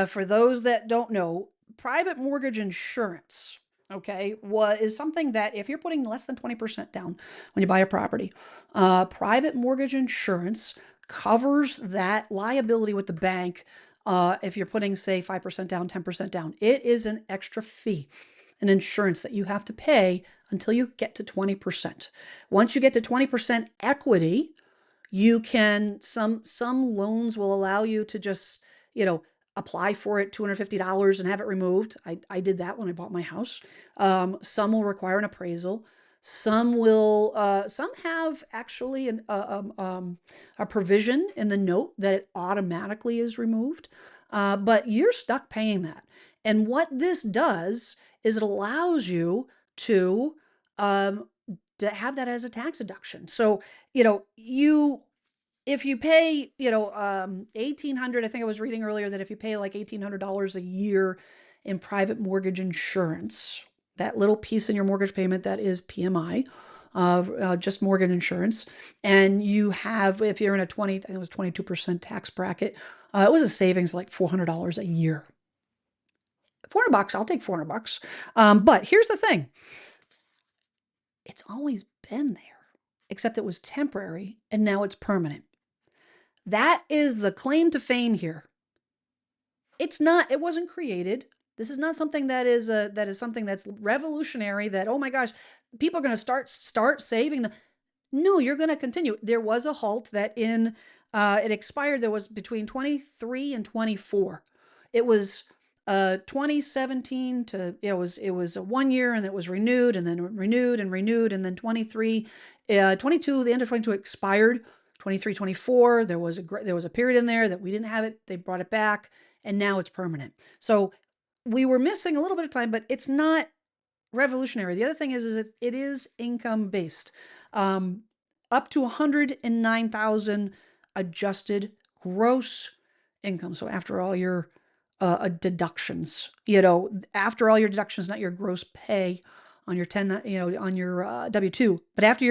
for those that don't know, private mortgage insurance, okay, is something that if you're putting less than 20% down when you buy a property, private mortgage insurance covers that liability with the bank. If you're putting, say, 5% down, 10% down, it is an extra fee, an insurance that you have to pay until you get to 20%. Once you get to 20% equity, you can, some loans will allow you to just, apply for it, $250, and have it removed. I did that when I bought my house. Some will require an appraisal. Some have actually a provision in the note that it automatically is removed. But you're stuck paying that. And what this does is it allows you um, to have that as a tax deduction. So, if you pay, 1,800, I think I was reading earlier that if you pay like $1,800 a year in private mortgage insurance, that little piece in your mortgage payment that is PMI, just mortgage insurance, and you have, if you're in I think it was 22% tax bracket, it was a savings like $400 a year. $400, I'll take $400. But here's the thing: it's always been there, except it was temporary and now it's permanent. That is the claim to fame here. It wasn't created. This is not something that is something that's revolutionary, that, oh my gosh, people are going to start saving. No, you're going to continue. There was a halt that it expired. There was between 23 and 24. It was 2017 to, it was a 1 year, and it was renewed and then renewed and renewed. And then 22, the end of 22 expired. 23, 24, there was a period in there that we didn't have it. They brought it back, and now it's permanent. So we were missing a little bit of time, but it's not revolutionary. The other thing is it is income based, up to 109,000 adjusted gross income. So after all your deductions, after all your deductions, not your gross pay on your on your W-2, but after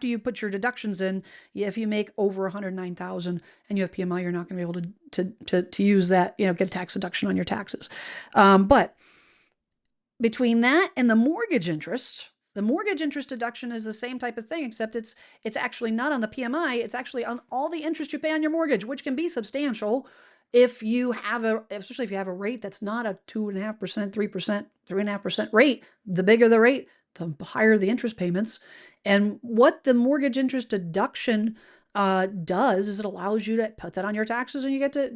you put your deductions in, if you make over 109,000 and you have PMI, you're not going to be able to use that, get a tax deduction on your taxes. But between that and the mortgage interest deduction is the same type of thing, except it's actually not on the PMI. It's actually on all the interest you pay on your mortgage, which can be substantial especially if you have a rate that's not a 2.5%, 3%, 3.5% rate. The bigger the rate, the higher the interest payments. And what the mortgage interest deduction does is it allows you to put that on your taxes, and you get to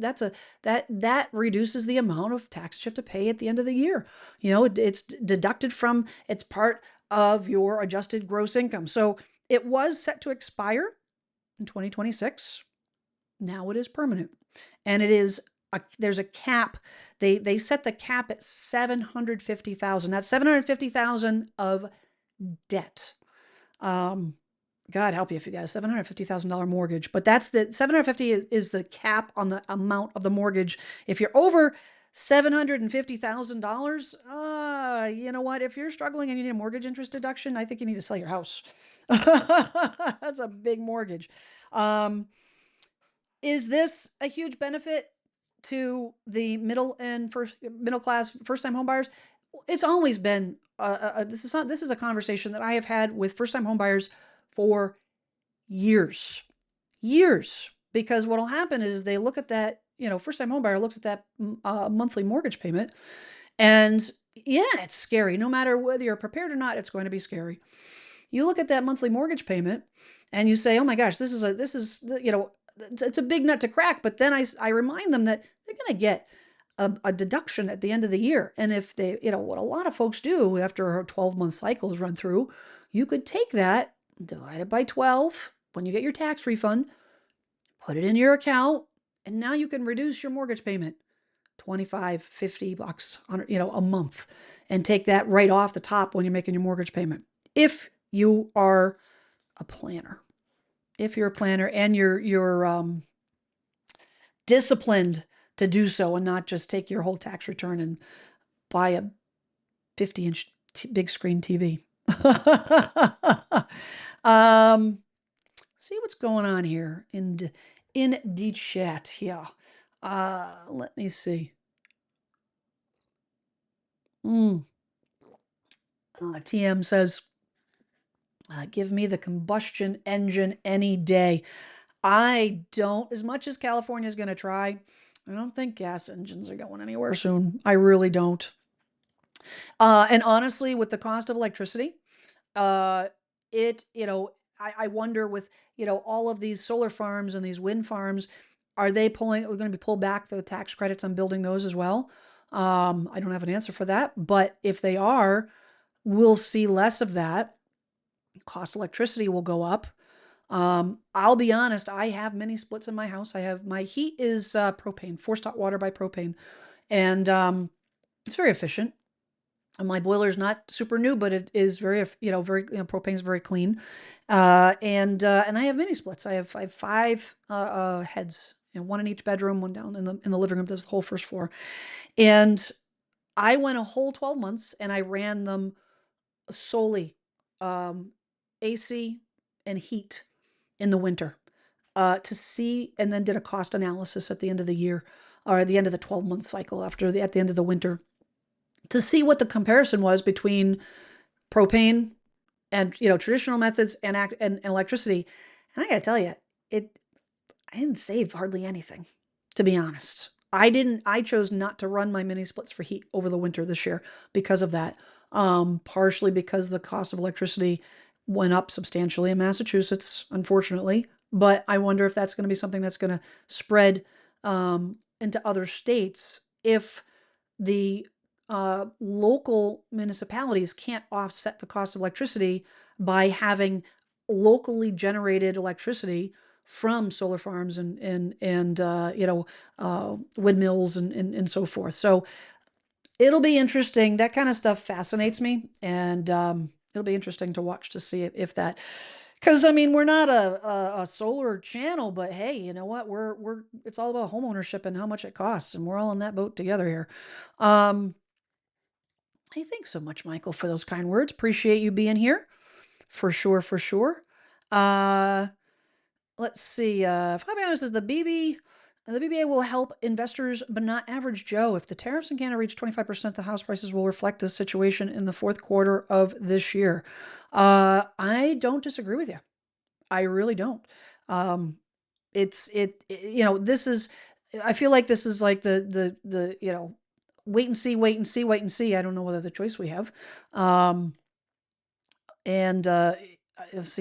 that reduces the amount of taxes you have to pay at the end of the year. It's deducted from, it's part of your adjusted gross income. So it was set to expire in 2026. Now it is permanent, and there's a cap. They set the cap at 750,000. That's 750,000 of debt. God help you if you got a $750,000 mortgage, but that's the 750 is the cap on the amount of the mortgage. If you're over $750,000, you know what? If you're struggling and you need a mortgage interest deduction, I think you need to sell your house. That's a big mortgage. Is this a huge benefit to the middle class first time homebuyers? It's always been. This is a conversation that I have had with first time homebuyers for years, because what'll happen is they look at that. First time homebuyer looks at that monthly mortgage payment, and yeah, it's scary. No matter whether you're prepared or not, it's going to be scary. You look at that monthly mortgage payment, and you say, "Oh my gosh, this is it's a big nut to crack." But then I remind them that they're going to get a deduction at the end of the year. And if they, what a lot of folks do after a 12-month cycle is run through, you could take that, divide it by 12, when you get your tax refund, put it in your account, and now you can reduce your mortgage payment 25, $50 a month, and take that right off the top when you're making your mortgage payment. If you are a planner, and you're disciplined to do so, and not just take your whole tax return and buy a 50-inch big screen TV. See what's going on here in the chat here. Let me see. TM says, give me the combustion engine any day. I don't, as much as California is going to try, I don't think gas engines are going anywhere soon. I really don't. And honestly, with the cost of electricity, I wonder with, all of these solar farms and these wind farms, are going to be pulled back the tax credits on building those as well? I don't have an answer for that, but if they are, we'll see less of that. Cost of electricity will go up. I'll be honest, I have mini splits in my house. My heat is propane, forced hot water by propane, and it's very efficient. And my boiler is not super new, but it is very, propane is very clean. And I have mini splits. I have 5 heads, one in each bedroom, one down in the living room. There's the whole first floor. And I went a whole 12 months and I ran them solely AC and heat in the winter to see, and then did a cost analysis at the end of the year, or at the end of the 12-month cycle at the end of the winter, to see what the comparison was between propane and traditional methods and electricity. And I gotta tell you, I didn't save hardly anything, to be honest. I chose not to run my mini splits for heat over the winter this year because of that. Partially because the cost of electricity went up substantially in Massachusetts, unfortunately. But I wonder if that's going to be something that's going to spread into other states if the local municipalities can't offset the cost of electricity by having locally generated electricity from solar farms and windmills and so forth. So it'll be interesting. That kind of stuff fascinates me, and it'll be interesting to watch to see if that. Because I mean, we're not a solar channel, but hey, you know what? It's all about homeownership and how much it costs, and we're all in that boat together here. Hey, thanks so much, Michael, for those kind words. Appreciate you being here, for sure, for sure. Let's see. Fabio says the BBA will help investors, but not average Joe. If the tariffs in Canada reach 25%, the house prices will reflect this situation in the fourth quarter of this year. I don't disagree with you. I really don't. This is, I feel like this is like the wait and see, wait and see, wait and see. I don't know whether the choice we have. See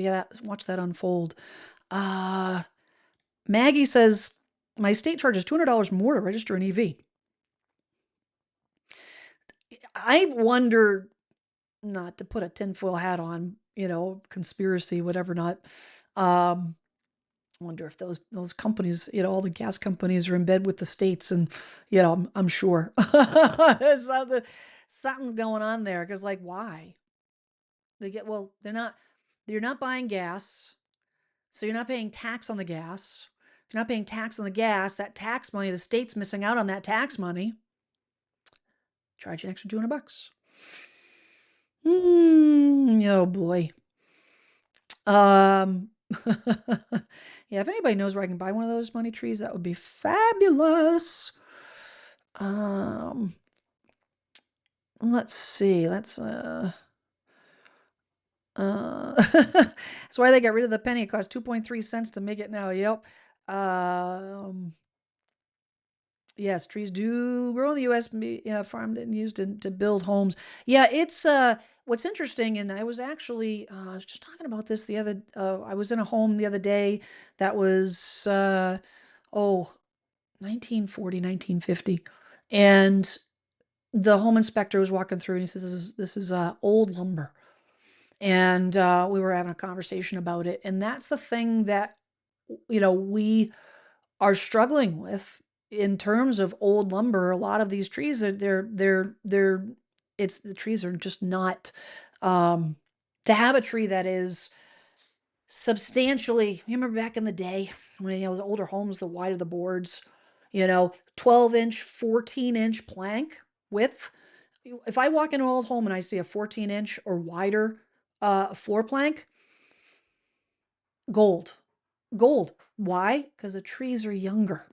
that, watch that unfold. Maggie says, my state charges $200 more to register an EV. I wonder, not to put a tinfoil hat on, conspiracy, whatever not. Wonder if those companies, all the gas companies are in bed with the states, and I'm sure there's something's going on there. Because why? You're not buying gas, so you're not paying tax on the gas. If you're not paying tax on the gas, that tax money, the state's missing out on that tax money. Charge you an extra $200. Oh boy. Yeah, if anybody knows where I can buy one of those money trees, that would be fabulous. Let's see. That's that's why they got rid of the penny. It cost 2.3 cents to make it now. Yep. Yes, trees do grow in the U.S., farmed and used to build homes. Yeah, it's what's interesting, and I was actually I was just talking about this I was in a home the other day that was 1940, 1950, and the home inspector was walking through and he says, this is old lumber. And we were having a conversation about it. And that's the thing that, we are struggling with in terms of old lumber. A lot of these trees, it's the trees are just not, um, to have a tree that is substantially, you remember back in the day when, the older homes, the wider the boards, 12-inch, 14-inch plank width. If I walk into an old home and I see a 14-inch or wider floor plank, gold, gold. Why? Because the trees are younger.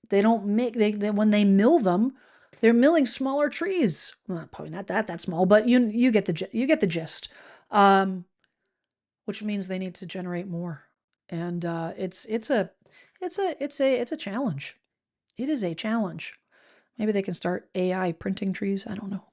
They don't make they when they mill them, they're milling smaller trees. Well, probably not that small, but you get the gist. Um, which means they need to generate more, and it's a challenge. It is a challenge. Maybe they can start AI printing trees. I don't know.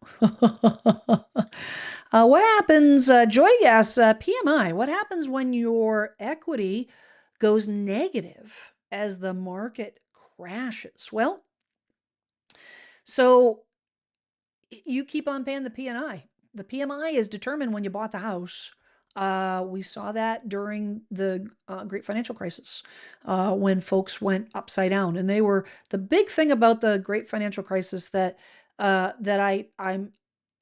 What happens, Joy Gas, PMI? What happens when your equity goes negative as the market crashes? Well, so you keep on paying the P&I. The PMI is determined when you bought the house. We saw that during the Great Financial Crisis, when folks went upside down, and the big thing about the Great Financial Crisis that I'm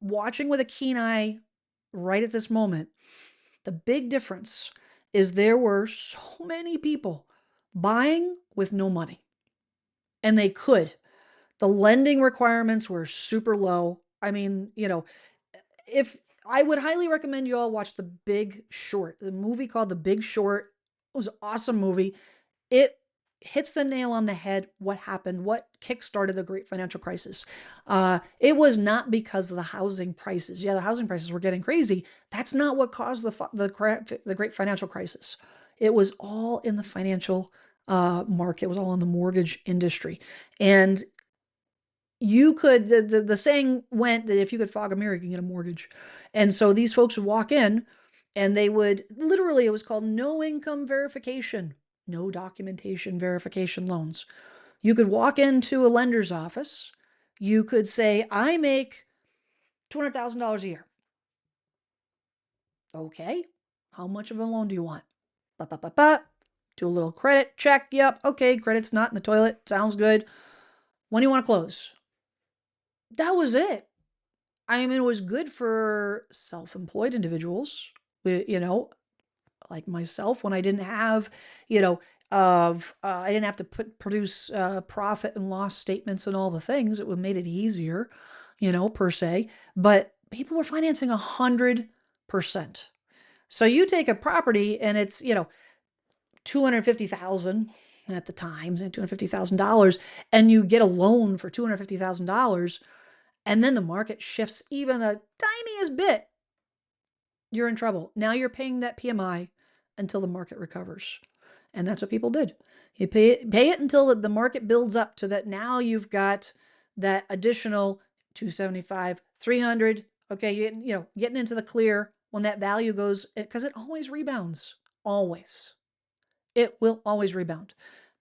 watching with a keen eye right at this moment. The big difference is there were so many people buying with no money, and they could. The lending requirements were super low. I mean, if I would highly recommend you all watch The Big Short, the movie called The Big Short. It was an awesome movie. It hits the nail on the head. What happened? What kickstarted the Great Financial Crisis? It was not because of the housing prices. Yeah, the housing prices were getting crazy. That's not what caused the Great Financial Crisis. It was all in the financial market. It was all in the mortgage industry, and the saying went that if you could fog a mirror, you can get a mortgage. And so these folks would walk in, and they would literally, it was called no income verification, no documentation verification loans. You could walk into a lender's office. You could say, I make $200,000 a year. Okay. How much of a loan do you want? Ba, ba, ba, ba. Do a little credit check. Yep. Okay. Credit's not in the toilet. Sounds good. When do you want to close? That was it. I mean, it was good for self-employed individuals, like myself, when I didn't have, I didn't have to produce profit and loss statements and all the things. It would made it easier, per se. But people were financing 100%. So you take a property and it's, 250,000 at the time, $250,000, and you get a loan for $250,000, and then the market shifts even the tiniest bit, you're in trouble. Now you're paying that PMI until the market recovers. And that's what people did. You pay it until the market builds up to that. Now you've got that additional 275, 300. Okay, getting into the clear when that value goes, because it always rebounds. Always. It will always rebound.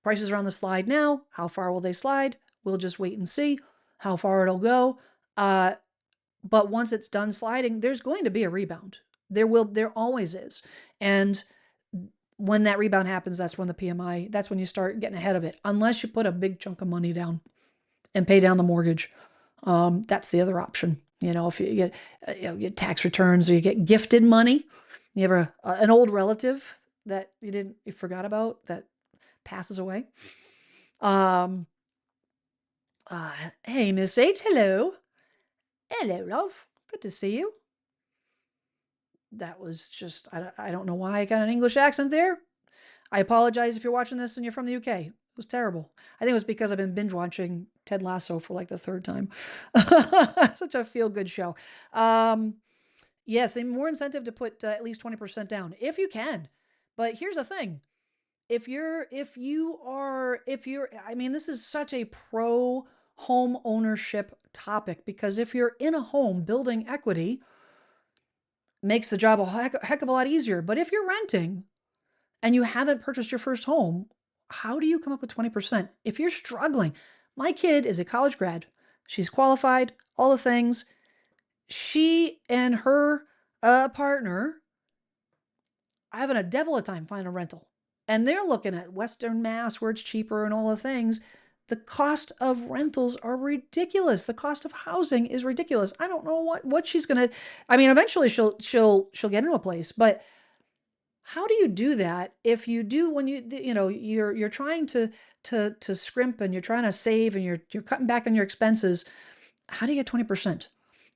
Prices are on the slide now. How far will they slide? We'll just wait and see how far it'll go. But once it's done sliding, there's going to be a rebound. There always is. And when that rebound happens, that's when you start getting ahead of it. Unless you put a big chunk of money down and pay down the mortgage. That's the other option. If you get, get tax returns, or you get gifted money, you have an old relative that you forgot about that passes away. Hey, Miss H, hello. Hello, love. Good to see you. That was just, I don't know why I got an English accent there. I apologize if you're watching this and you're from the UK. It was terrible. I think it was because I've been binge watching Ted Lasso for like the third time. Such a feel good show. Yes, more incentive to put at least 20% down if you can. But here's the thing. I mean, this is such a pro home ownership topic, because if you're in a home, building equity makes the job a heck of a lot easier. But if you're renting and you haven't purchased your first home, how do you come up with 20%? If you're struggling, my kid is a college grad. She's qualified, all the things. She and her partner having a devil of a time finding a rental. And they're looking at Western Mass where it's cheaper and all the things. The cost of rentals are ridiculous. The cost of housing is ridiculous. I don't know what she's gonna. I mean, eventually she'll get into a place, but how do you do that if you do when you're trying to scrimp and you're trying to save and you're cutting back on your expenses? How do you get 20%?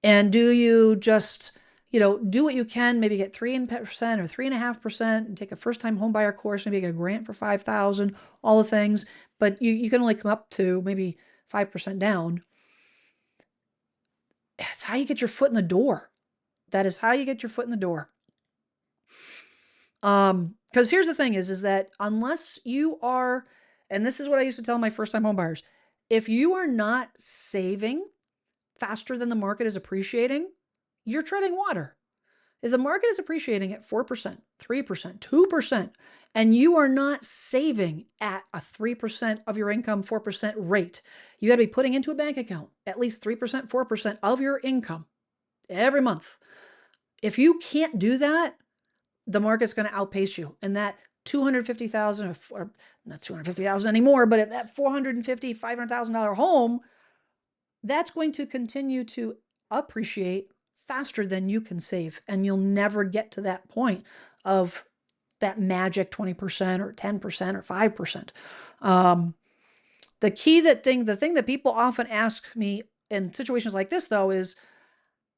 And do you just, do what you can, maybe get 3% or 3.5% and take a first time home buyer course, maybe get a grant for 5,000, all the things, but you can only come up to maybe 5% down. That's how you get your foot in the door. That is how you get your foot in the door. Because here's the thing is that unless you are, and this is what I used to tell my first time home buyers, if you are not saving faster than the market is appreciating, you're treading water. If the market is appreciating at 4%, 3%, 2%, and you are not saving at a 3% of your income, 4% rate, you got to be putting into a bank account at least 3%, 4% of your income every month. If you can't do that, the market's going to outpace you. And that 250,000 or not 250,000 anymore, but if that $450,000, $500,000 home, that's going to continue to appreciate faster than you can save. And you'll never get to that point of that magic 20% or 10% or 5%. The thing that people often ask me in situations like this, though, is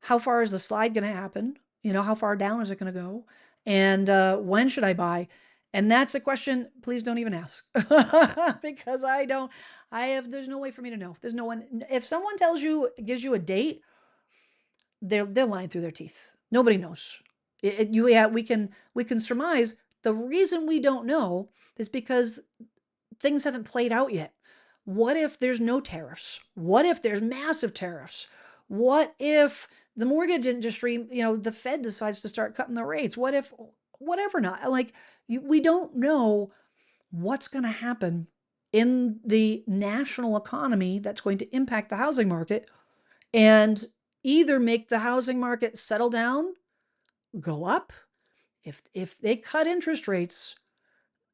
how far is the slide going to happen? How far down is it going to go? And when should I buy? And that's a question, please don't even ask. Because there's no way for me to know. There's no one, if someone gives you a date, they're lying through their teeth. Nobody knows. We can surmise. The reason we don't know is because things haven't played out yet. What if there's no tariffs? What if there's massive tariffs? What if the mortgage industry, the Fed decides to start cutting the rates? What if, whatever not? We don't know what's going to happen in the national economy that's going to impact the housing market and either make the housing market settle down, go up. If they cut interest rates,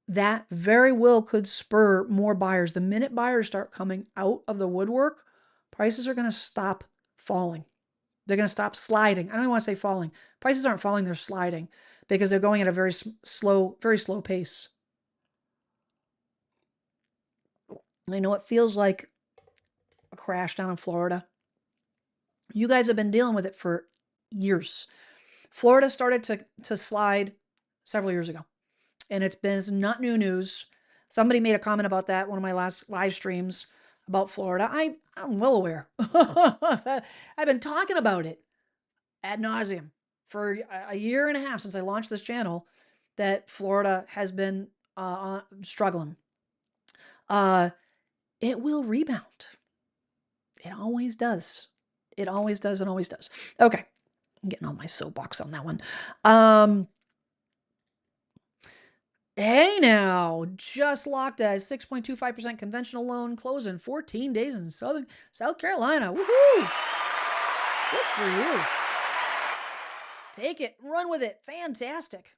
that very well could spur more buyers. The minute buyers start coming out of the woodwork, prices are going to stop falling. They're going to stop sliding. I don't even want to say falling. Prices aren't falling, they're sliding because they're going at a very slow pace. I know it feels like a crash down in Florida. You guys have been dealing with it for years. Florida started to slide several years ago, and it's not new news. Somebody made a comment about that, one of my last live streams about Florida. I'm well aware. I've been talking about it ad nauseum for a year and a half since I launched this channel, that Florida has been struggling. It will rebound. It always does. It always does and always does. Okay. I'm getting on my soapbox on that one. Hey now, just locked a 6.25% conventional loan, close in 14 days in South Carolina. Woohoo! Good for you. Take it, run with it. Fantastic.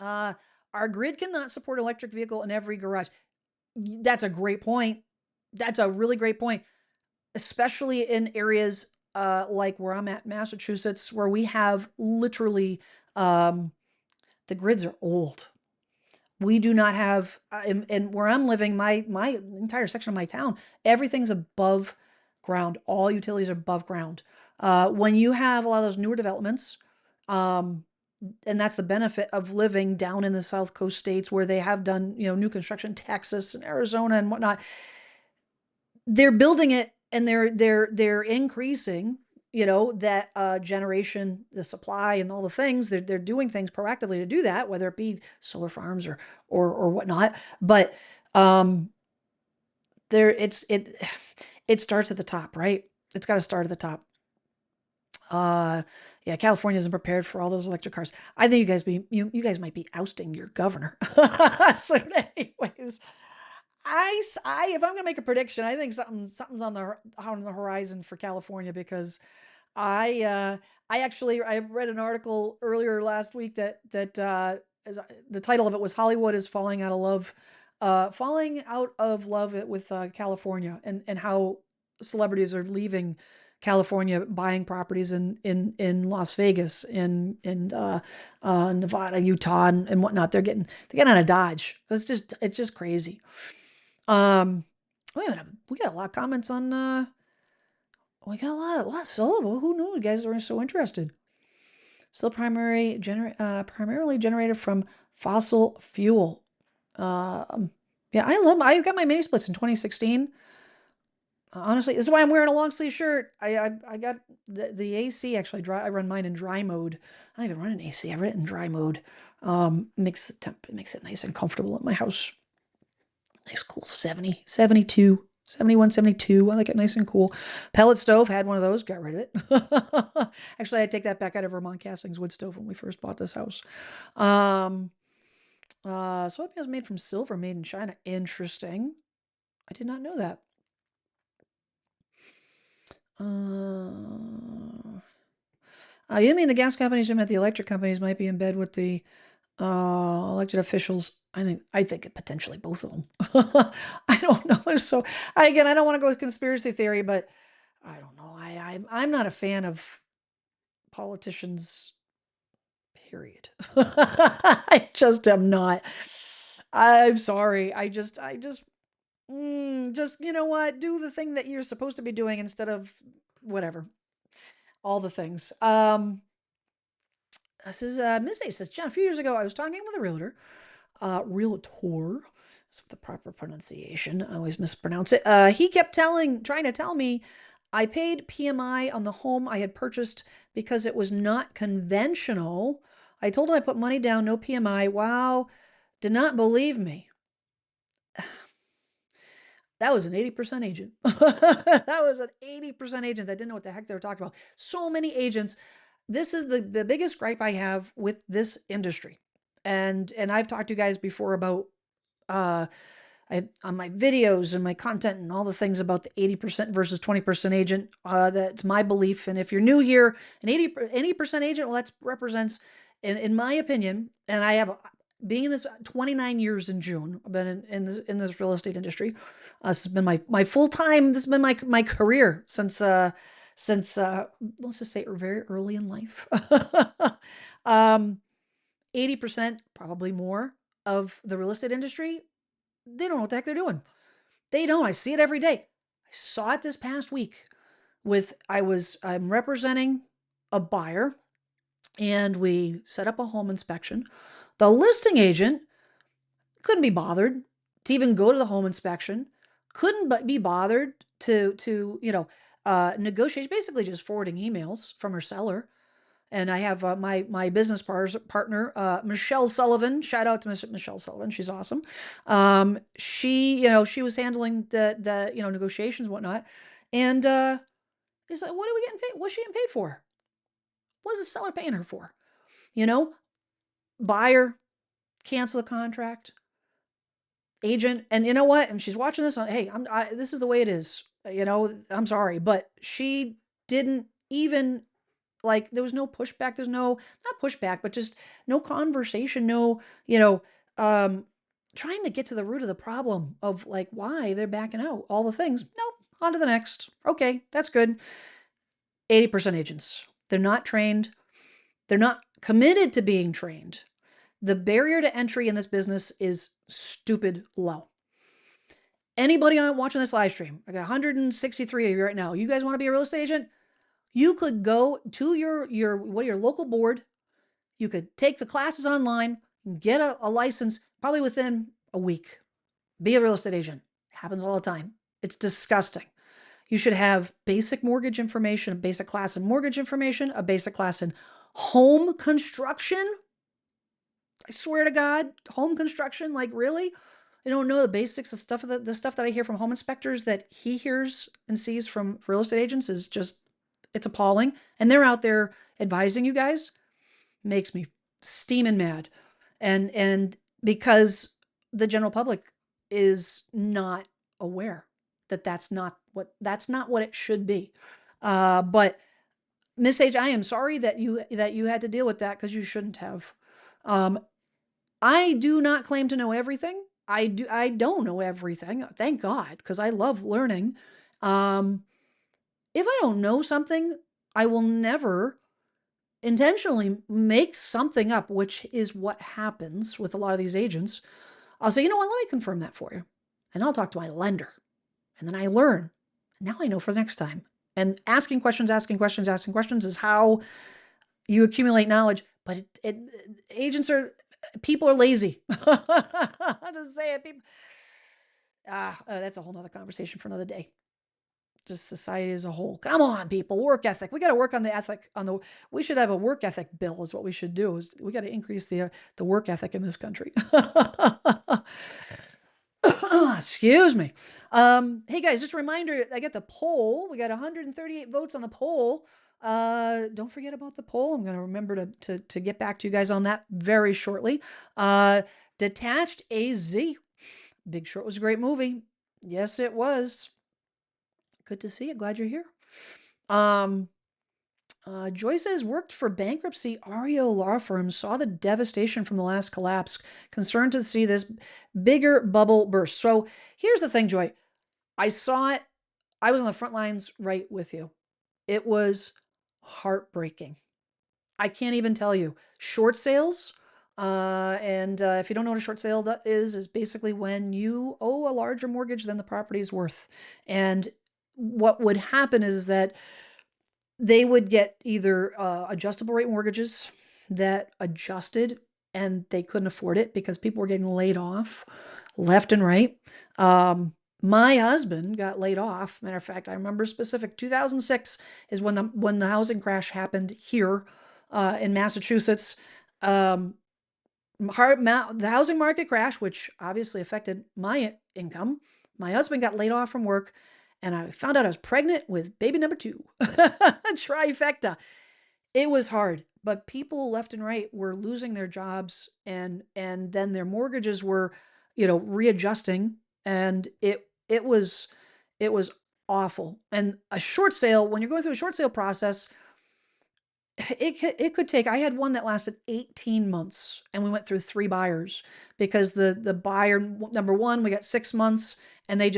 Our grid cannot support electric vehicle in every garage. That's a great point. That's a really great point, especially in areas like where I'm at, Massachusetts, where we have literally the grids are old. We do not have, and where I'm living, my entire section of my town, everything's above ground. All utilities are above ground. When you have a lot of those newer developments, and that's the benefit of living down in the South Coast states where they have done, new construction, Texas and Arizona and whatnot. They're building it and they're increasing, that generation, the supply and all the things. They're doing things proactively to do that, whether it be solar farms or whatnot. But it starts at the top, right? It's got to start at the top. Yeah, California isn't prepared for all those electric cars. I think you guys might be ousting your governor. So anyways, if I'm gonna make a prediction, I think something's on the horizon for California, because I read an article earlier last week the title of it was Hollywood is falling out of love with California, and how celebrities are leaving California, buying properties in Las Vegas, in Nevada, Utah, and whatnot. They're getting out of Dodge. It's just crazy. Um, Wait a minute, we got a lot of comments on. We got a lot of syllable. Who knew you guys were so interested? Still primarily generated from fossil fuel. Um, yeah, I got my mini splits in 2016. Honestly, this is why I'm wearing a long sleeve shirt. I got the AC actually dry. I run mine in dry mode. I don't even run an AC. I run it in dry mode. Makes it nice and comfortable at my house. Nice cool 70, 72, 71, 72. I like it nice and cool. Pellet stove, had one of those, got rid of it. Actually, I take that back. I had a Vermont Castings wood stove when we first bought this house. Um, Soybean was made from silver, made in China. Interesting. I did not know that. You mean the gas companies? You meant the electric companies might be in bed with the elected officials. I think potentially both of them. I don't know. Again, I don't want to go with conspiracy theory, but I don't know. I'm not a fan of politicians. Period. I just am not. I'm sorry. Just you know what? Do the thing that you're supposed to be doing instead of whatever. All the things. This is Miss A says, John, a few years ago, I was talking with a realtor. That's the proper pronunciation. I always mispronounce it. He kept trying to tell me I paid PMI on the home I had purchased because it was not conventional. I told him I put money down, no PMI. Wow, did not believe me. That was an 80% agent. That was an 80% agent that didn't know what the heck they were talking about. So many agents. This is the biggest gripe I have with this industry. And I've talked to you guys before about uh on my videos and my content and all the things about the 80% versus 20% agent. That's my belief. And if you're new here, an 80% agent, well, that represents, in my opinion, and I have being in this 29 years in June, I've been in this real estate industry. This has been my full time. This has been my career since let's just say very early in life. 80%, probably more, of the real estate industry, they don't know what the heck they're doing. They don't. I see it every day. I saw it this past week I'm representing a buyer, and we set up a home inspection. The listing agent couldn't be bothered to even go to the home inspection, couldn't but be bothered to negotiate, basically just forwarding emails from her seller. And I have my business partner, Michelle Sullivan. Shout out to Michelle Sullivan. She's awesome. She was handling the negotiations and whatnot. And it's like, what are we getting paid? What's she getting paid for? What is the seller paying her for? You know, buyer, cancel the contract, agent. And you know what? And she's watching this. Hey, this is the way it is. I'm sorry, but she didn't even, like, there was no pushback. There's no, not pushback, but just no conversation. No, trying to get to the root of the problem of like why they're backing out, all the things. Nope. On to the next. Okay, that's good. 80% agents. They're not trained. They're not committed to being trained. The barrier to entry in this business is stupid low. Anybody watching this live stream, I got 163 of you right now. You guys want to be a real estate agent? You could go to your local board. You could take the classes online and get a license probably within a week. Be a real estate agent. It happens all the time. It's disgusting. You should have basic mortgage information, a basic class in mortgage information, a basic class in home construction. I swear to God, home construction, like really? I don't know the basics of the stuff that I hear from home inspectors that he hears and sees from real estate agents is just, it's appalling. And they're out there advising you guys. Makes me steaming mad. And because the general public is not aware that that's not what it should be. But Miss H, I am sorry that you had to deal with that because you shouldn't have. Um, I do not claim to know everything. I don't know everything. Thank God, because I love learning. Um, if I don't know something, I will never intentionally make something up, which is what happens with a lot of these agents. I'll say, you know what, let me confirm that for you. And I'll talk to my lender. And then I learn. Now I know for the next time. And asking questions, asking questions, asking questions is how you accumulate knowledge. But agents are, people are lazy. I'll just say it. People, that's a whole nother conversation for another day. Just society as a whole. Come on, people, work ethic. We got to work on the ethic we should have a work ethic bill is what we should do. Is we got to increase the work ethic in this country. Excuse me. Hey guys, just a reminder, I got the poll. We got 138 votes on the poll. Don't forget about the poll. I'm going to remember to get back to you guys on that very shortly. Detached AZ. Big Short was a great movie. Yes, it was. Good to see you. Glad you're here. Joy says, worked for bankruptcy REO law firms, saw the devastation from the last collapse, concerned to see this bigger bubble burst. So here's the thing, Joy. I saw it. I was on the front lines right with you. It was heartbreaking. I can't even tell you. Short sales, and if you don't know what a short sale is basically when you owe a larger mortgage than the property is worth. And what would happen is that they would get either adjustable rate mortgages that adjusted and they couldn't afford it because people were getting laid off left and right. My husband got laid off. Matter of fact, I remember specific 2006 is when the housing crash happened here in Massachusetts. The housing market crash, which obviously affected my income. My husband got laid off from work, and I found out I was pregnant with baby number 2. Trifecta. It was hard, but people left and right were losing their jobs, and then their mortgages were, readjusting, and it was awful. And a short sale, when you're going through a short sale process, it could take, I had one that lasted 18 months and we went through 3 buyers because the buyer number 1, we got 6 months and they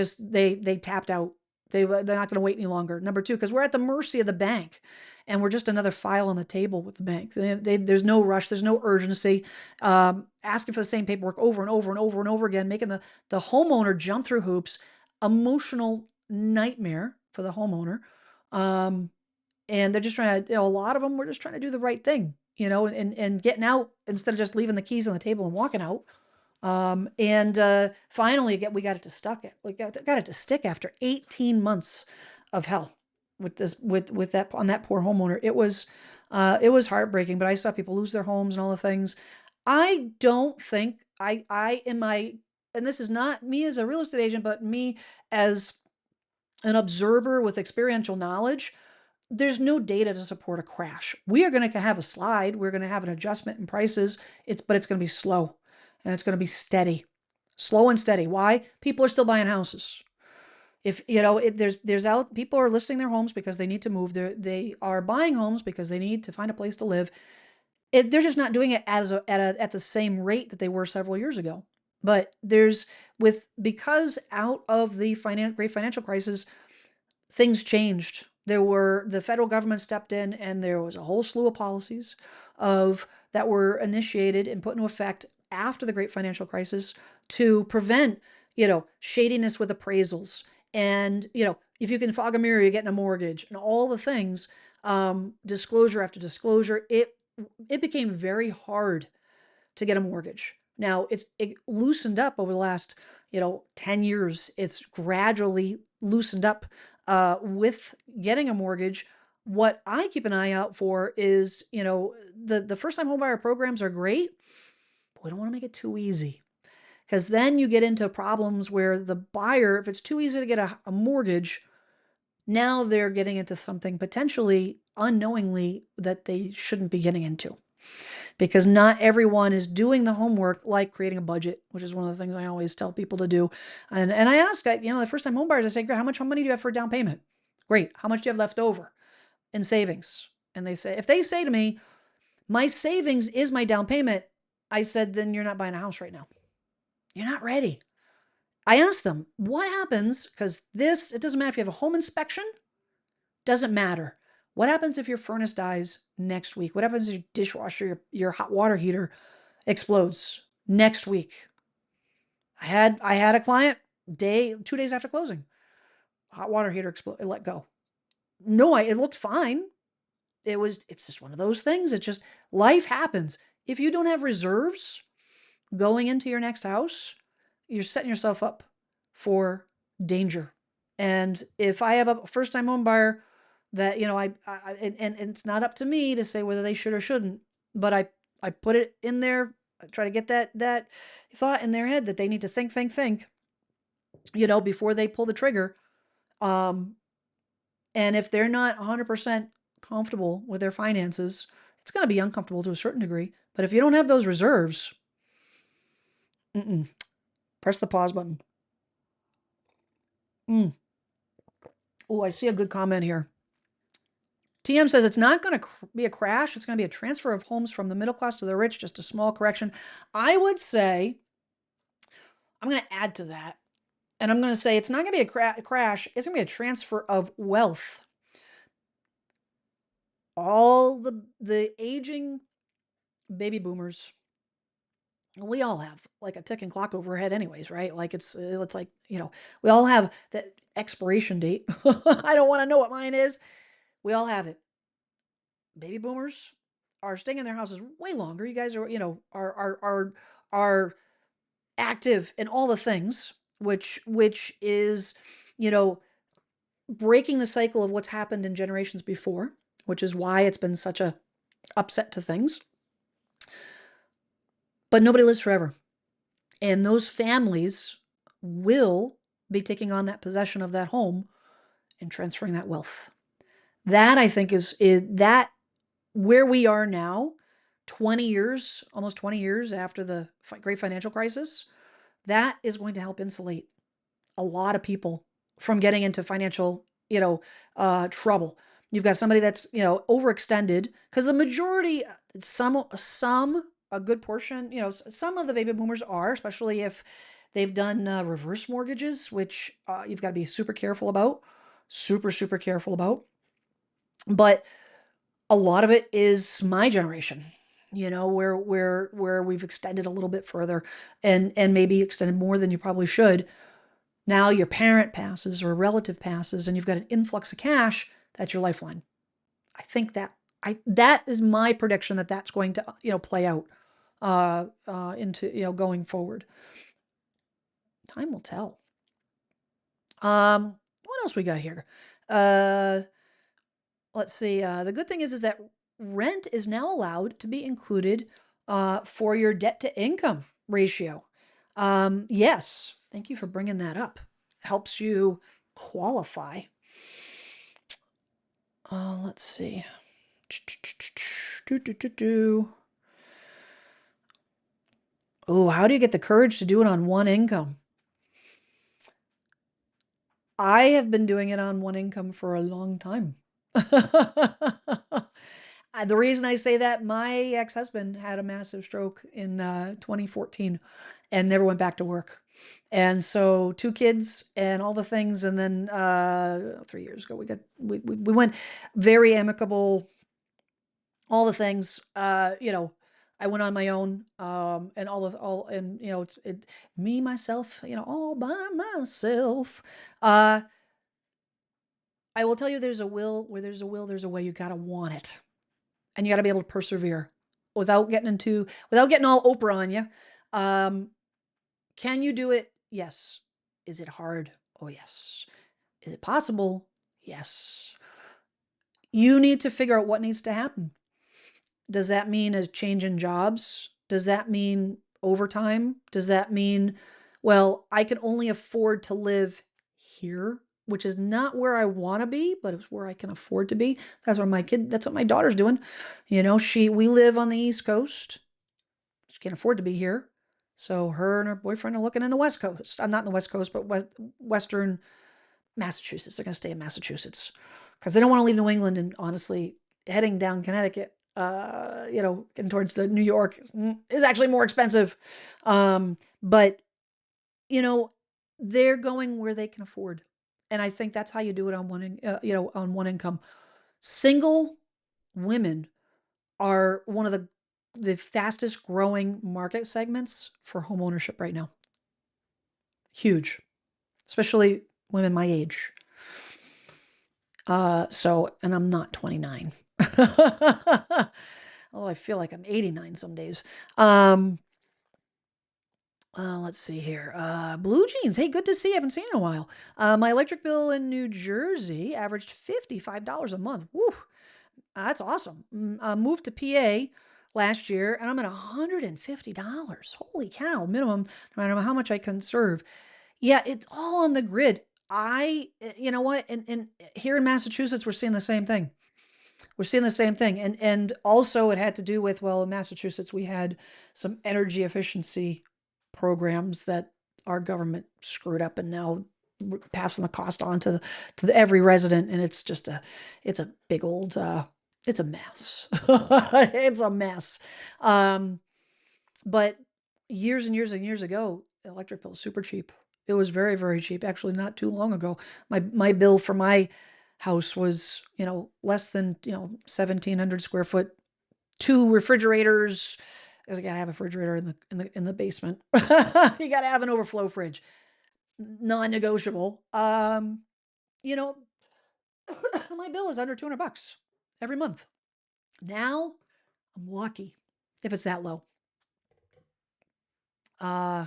tapped out. They're not going to wait any longer. Number 2, because we're at the mercy of the bank and we're just another file on the table with the bank. There's no rush. There's no urgency. Asking for the same paperwork over and over and over and over again, making the homeowner jump through hoops. Emotional nightmare for the homeowner. And they're just trying to, a lot of them were just trying to do the right thing, and getting out instead of just leaving the keys on the table and walking out. Finally, we got it to stuck it. We got it to stick after 18 months of hell with that on that poor homeowner. It was heartbreaking, but I saw people lose their homes and all the things. I don't think and this is not me as a real estate agent, but me as an observer with experiential knowledge. There's no data to support a crash. We are going to have a slide. We're going to have an adjustment in prices. But it's going to be slow and it's going to be steady, slow and steady. Why? People are still buying houses. If people are listing their homes because they need to move. They are buying homes because they need to find a place to live. They're just not doing it at the same rate that they were several years ago. But because out of the great financial crisis, things changed. The federal government stepped in and there was a whole slew of policies that were initiated and put into effect after the great financial crisis to prevent, shadiness with appraisals. And, if you can fog a mirror, you're getting a mortgage and all the things, disclosure after disclosure. It became very hard to get a mortgage. Now it loosened up over the last, 10 years. It's gradually loosened up with getting a mortgage. What I keep an eye out for is, the first time homebuyer programs are great, but we don't want to make it too easy. Because then you get into problems where the buyer, if it's too easy to get a mortgage, now they're getting into something potentially unknowingly that they shouldn't be getting into. Because not everyone is doing the homework, like creating a budget, which is one of the things I always tell people to do. And I ask, the first time home buyers, I say, great, how much money do you have for a down payment? Great. How much do you have left over in savings? And if they say to me, my savings is my down payment, I said, then you're not buying a house right now. You're not ready. I asked them, what happens? Because it doesn't matter if you have a home inspection, doesn't matter. What happens if your furnace dies next week? What happens if your dishwasher, your hot water heater explodes next week? I had a client 2 days after closing, hot water heater exploded, let go. No, it looked fine. It's just one of those things. It's just life happens. If you don't have reserves going into your next house, you're setting yourself up for danger. And if I have a first-time home buyer that, and it's not up to me to say whether they should or shouldn't, but I put it in there, I try to get that thought in their head that they need to think, before they pull the trigger. And if they're not 100% comfortable with their finances, it's going to be uncomfortable to a certain degree. But if you don't have those reserves, press the pause button. Oh, I see a good comment here. TM says it's not going to be a crash. It's going to be a transfer of homes from the middle class to the rich, just a small correction. I would say, I'm going to add to that. And I'm going to say it's not going to be a crash. It's going to be a transfer of wealth. All the aging baby boomers, we all have like a ticking clock overhead anyways, right? Like it's like, we all have that expiration date. I don't want to know what mine is. We all have it. Baby boomers are staying in their houses way longer. You guys are active in all the things, which is, breaking the cycle of what's happened in generations before, which is why it's been such a upset to things. But nobody lives forever. And those families will be taking on that possession of that home and transferring that wealth. That, I think, is that where we are now, 20 years, almost 20 years after the great financial crisis, that is going to help insulate a lot of people from getting into financial, trouble. You've got somebody that's, overextended, because the majority, a good portion, some of the baby boomers are, especially if they've done reverse mortgages, which you've got to be super careful about, super careful about. But a lot of it is my generation, where we've extended a little bit further and maybe extended more than you probably should. Now your parent passes or a relative passes and you've got an influx of cash. That's your lifeline. I think that is my prediction that that's going to, play out into, going forward. Time will tell. What else we got here? Let's see. The good thing is that rent is now allowed to be included for your debt to income ratio. Yes, thank you for bringing that up. Helps you qualify. Let's see. Oh, how do you get the courage to do it on one income? I have been doing it on one income for a long time. The reason I say that, my ex-husband had a massive stroke in 2014 and never went back to work. And so 2 kids and all the things. And then 3 years ago, we went very amicable, all the things, I went on my own, and it's me, myself, all by myself. I will tell you, there's a will. Where there's a will, there's a way. You gotta want it, and you gotta be able to persevere without getting all Oprah on you. Can you do it? Yes. Is it hard? Oh, yes. Is it possible? Yes. You need to figure out what needs to happen. Does that mean a change in jobs? Does that mean overtime? Does that mean, well, I can only afford to live here, which is not where I want to be, but it's where I can afford to be. That's what my daughter's doing. We live on the East Coast. She can't afford to be here. So her and her boyfriend are looking in the West Coast. I'm not in the West Coast, but Western Massachusetts. They're going to stay in Massachusetts because they don't want to leave New England. And honestly, heading down Connecticut, getting towards the New York is actually more expensive. But you know, they're going where they can afford. And I think that's how you do it on on one income. Single women are one of the fastest growing market segments for homeownership right now. Huge, especially women my age. And I'm not 29. Oh, I feel like I'm 89 some days. Let's see here. Blue jeans. Hey, good to see you. I haven't seen you in a while. My electric bill in New Jersey averaged $55 a month. Woo, that's awesome. Moved to PA last year, and I'm at $150. Holy cow, minimum, no matter how much I conserve. Yeah, it's all on the grid. You know what? And here in Massachusetts, we're seeing the same thing. We're seeing the same thing. And also it had to do with, well, in Massachusetts, we had some energy efficiency programs that our government screwed up, and now we're passing the cost on to every resident. And it's a big old, it's a mess. It's a mess. But years and years and years ago, electric bill was super cheap. It was very, very cheap. Actually, not too long ago, my bill for my house was, less than, 1,700 square foot, two refrigerators. Because I gotta have a refrigerator in the basement. You gotta have an overflow fridge, non-negotiable. You know, my bill is under $200 every month. Now, I'm lucky if it's that low. Uh,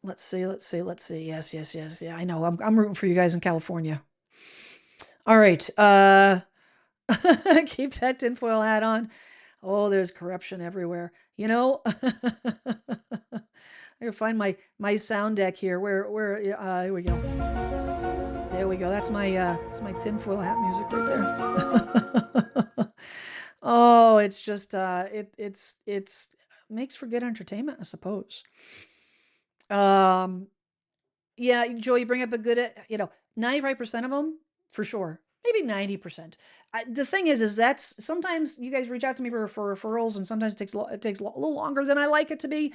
let's see. Yes, yes, yes. Yeah, I know. I'm rooting for you guys in California. All right. Keep that tinfoil hat on. Oh, there's corruption everywhere. I can find my sound deck here. Here we go. There we go. That's my tinfoil hat music right there. Oh, it's just it's makes for good entertainment, I suppose. Um, yeah, Joy, you bring up a good, 95% of them for sure. Maybe 90%. The thing is that's sometimes you guys reach out to me for referrals, and sometimes it takes a little longer than I like it to be.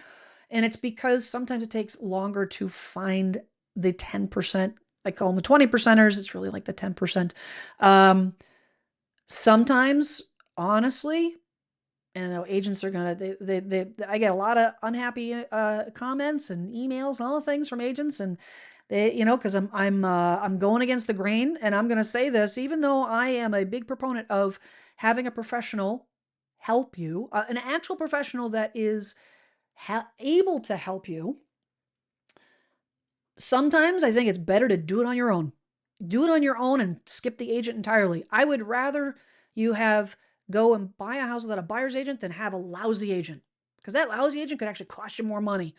And it's because sometimes it takes longer to find the 10%. I call them the 20 percenters. It's really like the 10%. Sometimes, honestly, and I know agents are gonna I get a lot of unhappy comments and emails and all the things from agents, and because I'm going against the grain, and I'm gonna say this, even though I am a big proponent of having a professional help you, an actual professional that is able to help you. Sometimes I think it's better to do it on your own. Do it on your own and skip the agent entirely. I would rather you have go and buy a house without a buyer's agent than have a lousy agent, because that lousy agent could actually cost you more money.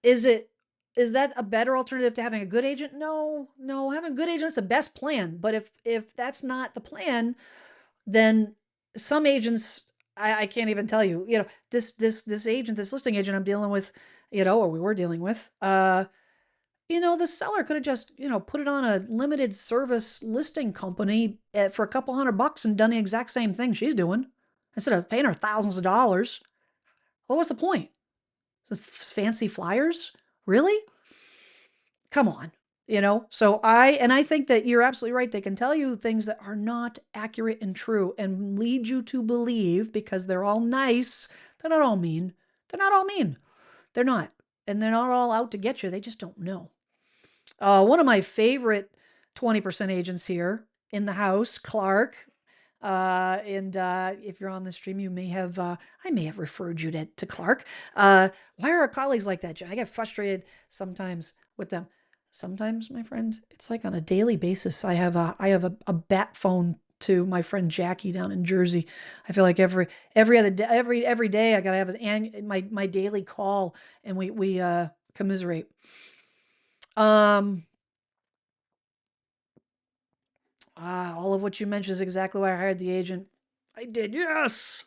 Is that a better alternative to having a good agent? No, no, having a good agent is the best plan. But if that's not the plan, then some agents, I can't even tell you, this agent, this listing agent I'm dealing with, or we were dealing with, the seller could have just, put it on a limited service listing company for a couple $100 and done the exact same thing she's doing instead of paying her thousands of dollars. What was the point? The fancy flyers? Really? Come on. I think that you're absolutely right. They can tell you things that are not accurate and true and lead you to believe, because they're all nice. They're not all mean. They're not all mean. They're not. And they're not all out to get you. They just don't know. One of my favorite 20% agents here in the house, Clark. And if you're on the stream, I may have referred you to Clark. Why are our colleagues like that, John? I get frustrated sometimes with them. Sometimes, my friend, it's like on a daily basis. I have a bat phone to my friend Jackie down in Jersey. I feel like every other day, every day I gotta have my daily call, and we commiserate. All of what you mentioned is exactly why I hired the agent. I did, yes.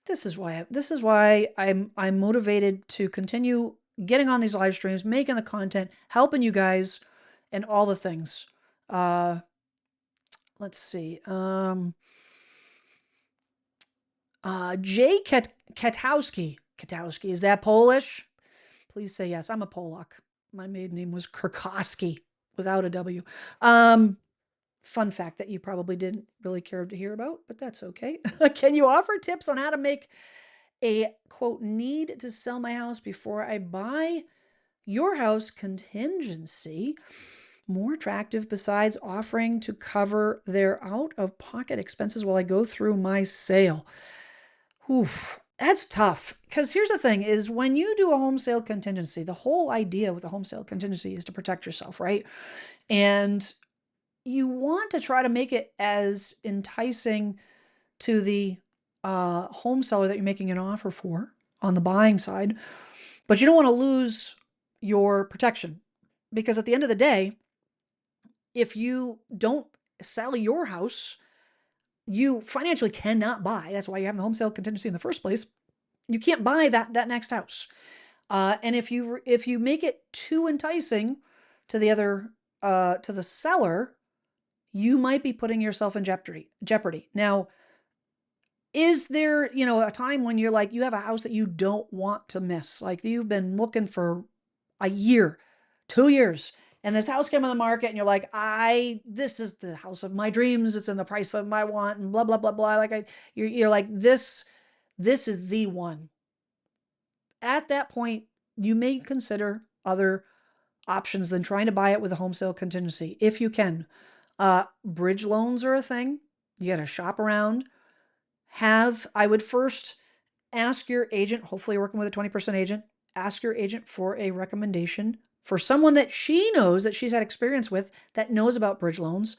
This is why I'm motivated to continue getting on these live streams, making the content, helping you guys, and all the things. let's see. Jay Katowski. Katowski, is that Polish? Please say yes. I'm a Polak. My maiden name was Kirkowski without a W. Fun fact that you probably didn't really care to hear about, but that's okay. Can you offer tips on how to make a quote need to sell my house before I buy your house contingency more attractive besides offering to cover their out of pocket expenses while I go through my sale? Oof, that's tough. Because here's the thing is when you do a home sale contingency, the whole idea with a home sale contingency is to protect yourself, right? And you want to try to make it as enticing to the home seller that you're making an offer for on the buying side, but you don't want to lose your protection because at the end of the day, if you don't sell your house, you financially cannot buy. That's why you have the home sale contingency in the first place. You can't buy that next house. And if you make it too enticing to the other to the seller, you might be putting yourself in jeopardy. Now, is there, a time when you're like, you have a house that you don't want to miss? Like you've been looking for a year, 2 years, and this house came on the market and you're like, this is the house of my dreams. It's in the price of my want and blah, blah, blah, blah. Like you're like, this is the one. At that point, you may consider other options than trying to buy it with a home sale contingency, if you can. Bridge loans are a thing. You got to shop around. I would first ask your agent, hopefully you're working with a 20% agent, ask your agent for a recommendation for someone that she knows that she's had experience with that knows about bridge loans,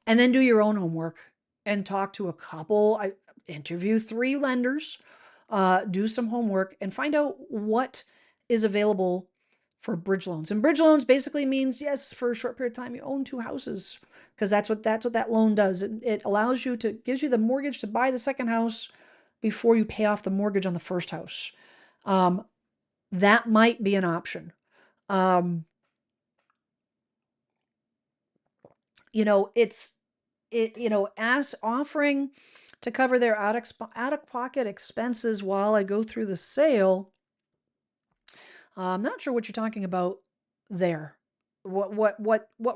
and then do your own homework and talk to a couple, interview 3 lenders, do some homework and find out what is available for bridge loans. And bridge loans basically means, yes, for a short period of time, you own 2 houses because that's what that loan does. It allows you gives you the mortgage to buy the second house before you pay off the mortgage on the first house. That might be an option. As offering to cover their out-of-pocket expenses while I go through the sale. I'm not sure what you're talking about there. What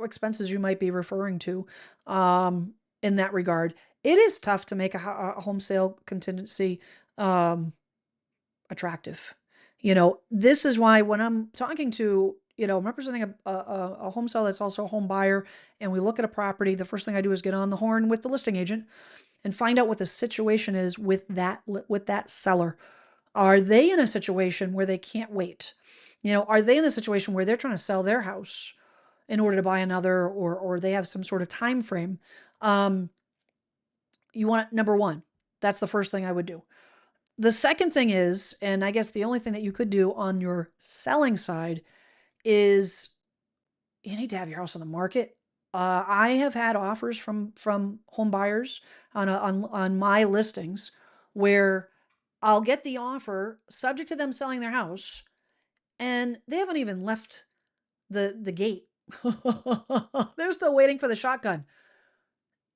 expenses you might be referring to in that regard. It is tough to make a home sale contingency attractive. This is why when I'm talking to, I'm representing a home seller that's also a home buyer, and we look at a property, the first thing I do is get on the horn with the listing agent and find out what the situation is with that seller. Are they in a situation where they can't wait? Are they in a situation where they're trying to sell their house in order to buy another, or they have some sort of time frame? You want number one. That's the first thing I would do. The second thing is, and I guess the only thing that you could do on your selling side is you need to have your house on the market. I have had offers from home buyers on my listings where I'll get the offer subject to them selling their house, and they haven't even left the gate. They're still waiting for the shotgun.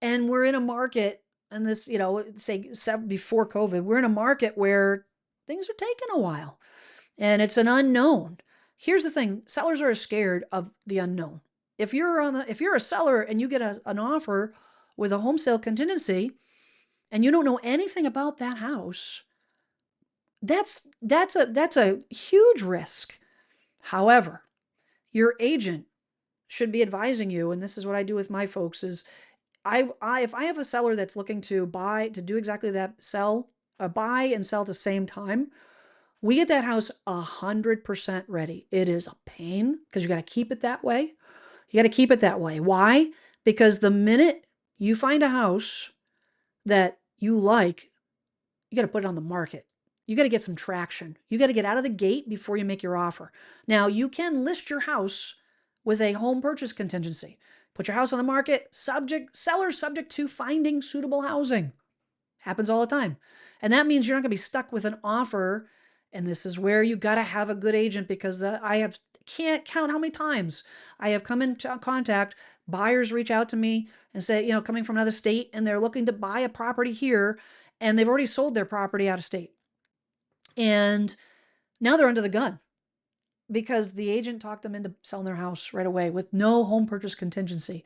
And we're in a market, and this, say before COVID, we're in a market where things are taking a while and it's an unknown. Here's the thing. Sellers are scared of the unknown. If you're a seller and you get an offer with a home sale contingency and you don't know anything about that house, that's a huge risk. However, your agent should be advising you, and this is what I do with my folks, is if I have a seller that's looking to do exactly that, buy and sell at the same time, we get that house 100% ready. It is a pain because you got to keep it that way. You got to keep it that way. Why? Because the minute you find a house that you like, you got to put it on the market. You got to get some traction. You got to get out of the gate before you make your offer. Now, you can list your house with a home purchase contingency. Put your house on the market, seller subject to finding suitable housing. Happens all the time. And that means you're not going to be stuck with an offer. And this is where you got to have a good agent, because can't count how many times I have come into contact buyers reach out to me and say, coming from another state, and they're looking to buy a property here, and they've already sold their property out of state. And now they're under the gun because the agent talked them into selling their house right away with no home purchase contingency.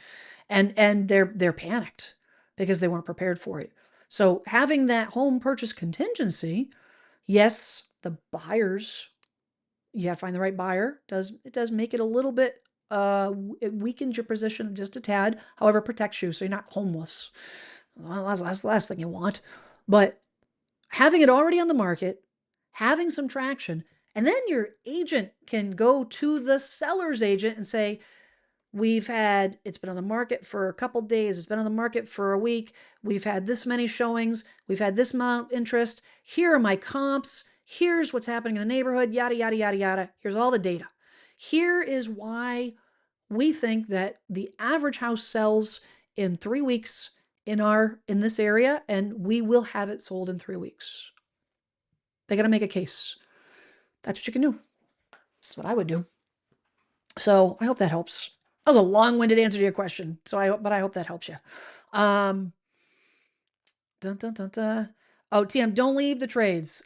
And they're panicked because they weren't prepared for it. So having that home purchase contingency, yes, the buyers, you have to find the right buyer. It does make it a little bit, it weakens your position just a tad, however, it protects you so you're not homeless. Well, that's the last thing you want. But having it already on the market, having some traction, and then your agent can go to the seller's agent and say, it's been on the market for a couple days, it's been on the market for a week, we've had this many showings, we've had this amount of interest, here are my comps, here's what's happening in the neighborhood, yada, yada, yada, yada. Here's all the data. Here is why we think that the average house sells in 3 weeks in this area, and we will have it sold in 3 weeks. They got to make a case. That's what you can do. That's what I would do. So I hope that helps. That was a long-winded answer to your question. But I hope that helps you. Dun, dun, dun, dun. Oh, TM, don't leave the trades.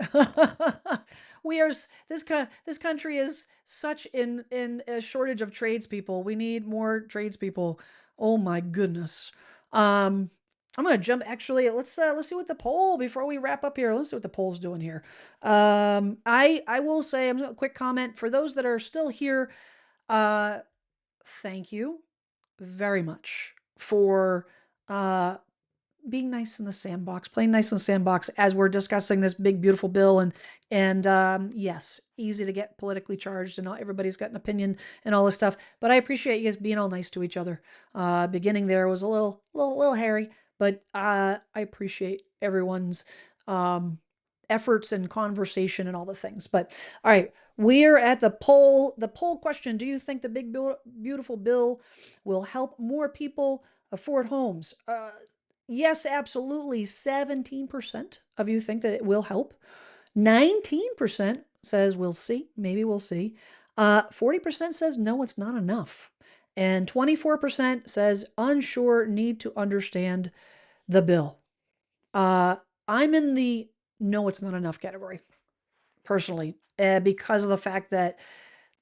This country is such in a shortage of tradespeople. We need more tradespeople. Oh my goodness. I'm gonna jump. Actually, let's see what the poll before we wrap up here. Let's see what the poll's doing here. I will say, a quick comment for those that are still here. Thank you very much for being nice in the sandbox, playing nice in the sandbox as we're discussing this big, beautiful bill. And yes, easy to get politically charged, and not everybody's got an opinion and all this stuff. But I appreciate you guys being all nice to each other. Beginning there was a little hairy, but I appreciate everyone's efforts and conversation and all the things. But all right, we're at the poll. The poll question: do you think the big, beautiful bill will help more people afford homes? Yes, absolutely. 17% of you think that it will help. 19% says we'll see, maybe we'll see. 40% says no, it's not enough. And 24% says unsure, need to understand the bill. I'm in the no, it's not enough category, personally, because of the fact that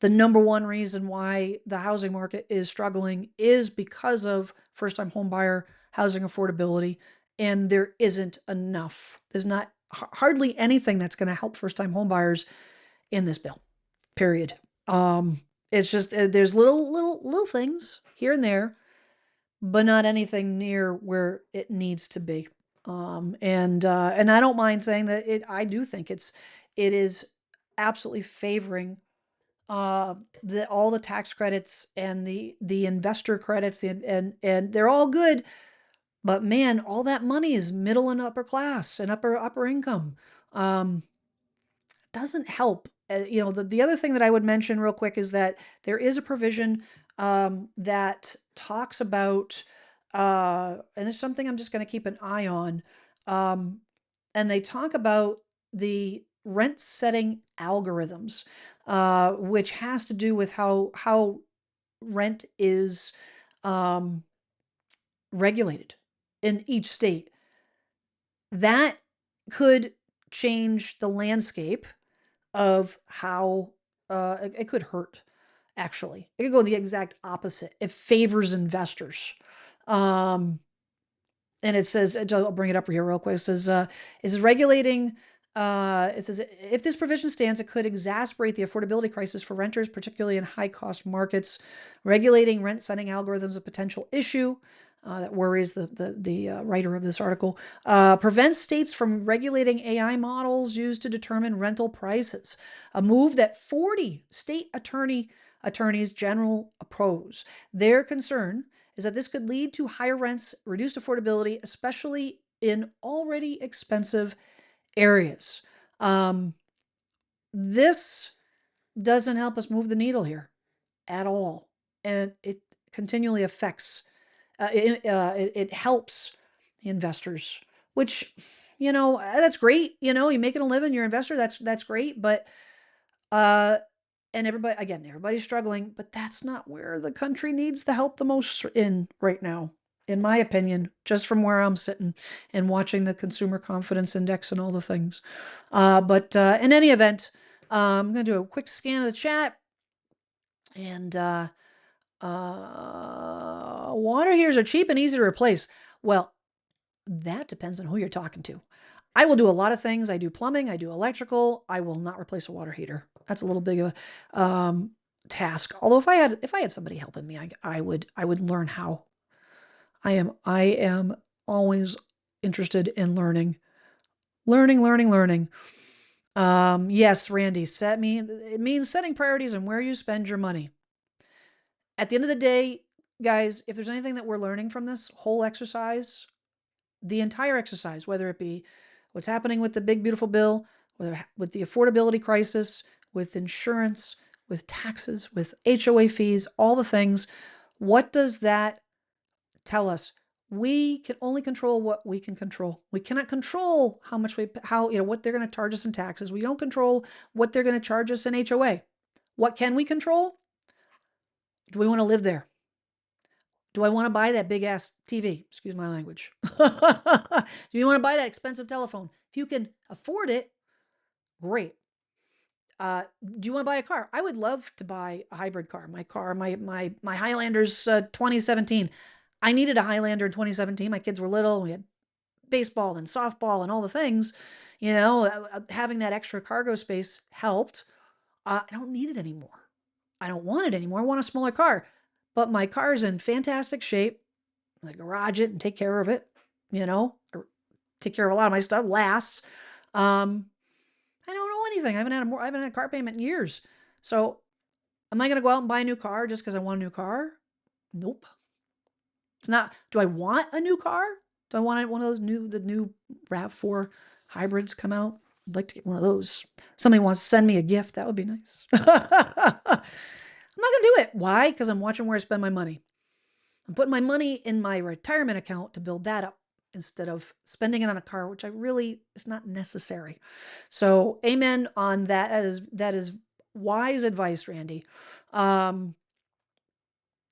the number one reason why the housing market is struggling is because of first-time homebuyer housing affordability, and there isn't enough. There's not hardly anything that's going to help first-time homebuyers in this bill. Period. It's just there's little things here and there, but not anything near where it needs to be. And I don't mind saying that I do think it is absolutely favoring all the tax credits and the investor credits, and they're all good, but man, all that money is middle and upper class and upper income. Doesn't help. The other thing that I would mention real quick is that there is a provision that talks about, and it's something I'm just going to keep an eye on. And they talk about the rent setting algorithms, which has to do with how rent is regulated in each state. That could change the landscape of how it could hurt. Actually, it could go the exact opposite. It favors investors. And it says, I'll bring it up here real quick. It says regulating. It says if this provision stands, it could exacerbate the affordability crisis for renters, particularly in high-cost markets. Regulating rent-setting algorithms a potential issue that worries the writer of this article. Prevents states from regulating AI models used to determine rental prices. A move that 40 state attorneys general oppose. Their concern is that this could lead to higher rents, reduced affordability, especially in already expensive areas. This doesn't help us move the needle here at all. And it continually affects, it helps the investors, which, that's great. You're making a living, you're an investor, that's great. But And everybody's struggling, but that's not where the country needs the help the most in right now, in my opinion, just from where I'm sitting and watching the consumer confidence index and all the things. But in any event, I'm going to do a quick scan of the chat. And water heaters are cheap and easy to replace. Well, that depends on who you're talking to. I will do a lot of things. I do plumbing. I do electrical. I will not replace a water heater. That's a little big of a task. Although if I had somebody helping me, I would learn how. I am always interested in learning. Yes, Randy, it means setting priorities and where you spend your money. At the end of the day, guys, if there's anything that we're learning from this whole exercise, the entire exercise, whether it be what's happening with the big, beautiful bill, whether with the affordability crisis, with insurance, with taxes, with HOA fees, all the things, what does that tell us? We can only control what we can control. We cannot control what they're going to charge us in taxes. We don't control what they're going to charge us in HOA. What can we control? Do we want to live there? Do I want to buy that big ass TV? Excuse my language. Do you want to buy that expensive telephone? If you can afford it, great. Do you want to buy a car? I would love to buy a hybrid car. My Highlander's 2017. I needed a Highlander in 2017. My kids were little. We had baseball and softball and all the things. Having that extra cargo space helped. I don't need it anymore. I don't want it anymore. I want a smaller car. But my car is in fantastic shape. I garage it and take care of it, or take care of a lot of my stuff, lasts. I don't owe anything. I haven't had a car payment in years. So am I going to go out and buy a new car just because I want a new car? Nope. It's not. Do I want a new car? Do I want one of those the new RAV4 hybrids come out? I'd like to get one of those. Somebody wants to send me a gift. That would be nice. I'm not going to do it. Why? Because I'm watching where I spend my money. I'm putting my money in my retirement account to build that up instead of spending it on a car, which is not necessary. So amen on that. That is wise advice, Randy.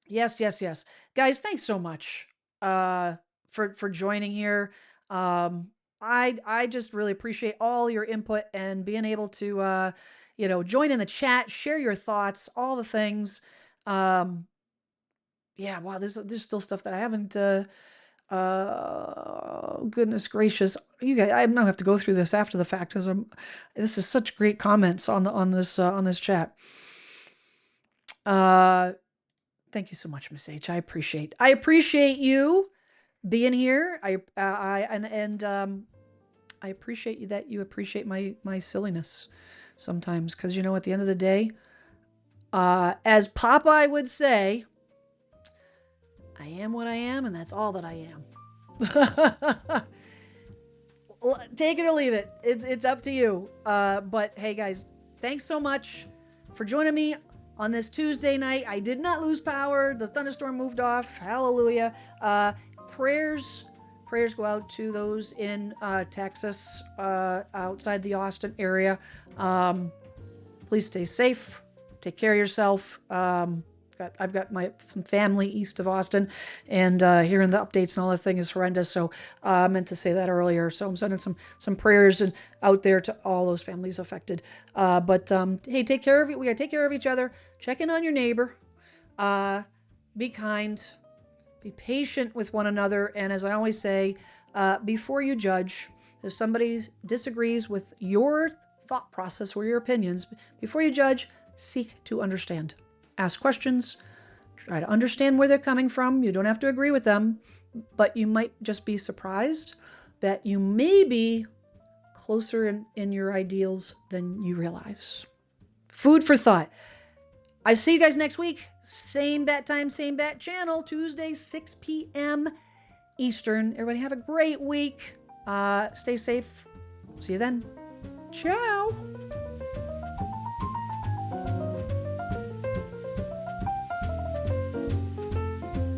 Yes. Guys, thanks so much for joining here. I just really appreciate all your input and being able to join in the chat, share your thoughts, all the things. Wow, there's still stuff that I haven't goodness gracious. You guys, I'm gonna have to go through this after the fact because this is such great comments on this chat. Thank you so much, Miss H. I appreciate you being here. I appreciate you that you appreciate my silliness sometimes, because at the end of the day, as Popeye would say, I am what I am, and that's all that I am. Take it or leave it. It's up to you. But hey, guys, thanks so much for joining me on this Tuesday night. I did not lose power. The thunderstorm moved off. Hallelujah. Prayers go out to those in Texas, outside the Austin area. Please stay safe. Take care of yourself. I've got some family east of Austin, and hearing the updates and all that thing is horrendous. So I meant to say that earlier. So I'm sending some prayers out there to all those families affected. But hey, take care of you. We gotta take care of each other. Check in on your neighbor. Be kind. Be patient with one another. And as I always say, before you judge, if somebody disagrees with your thought process or your opinions, before you judge, seek to understand. Ask questions, try to understand where they're coming from. You don't have to agree with them, but you might just be surprised that you may be closer in your ideals than you realize. Food for thought. I see you guys next week. Same bat time, same bat channel, Tuesday, 6 p.m. Eastern. Everybody have a great week. Stay safe. See you then. Ciao.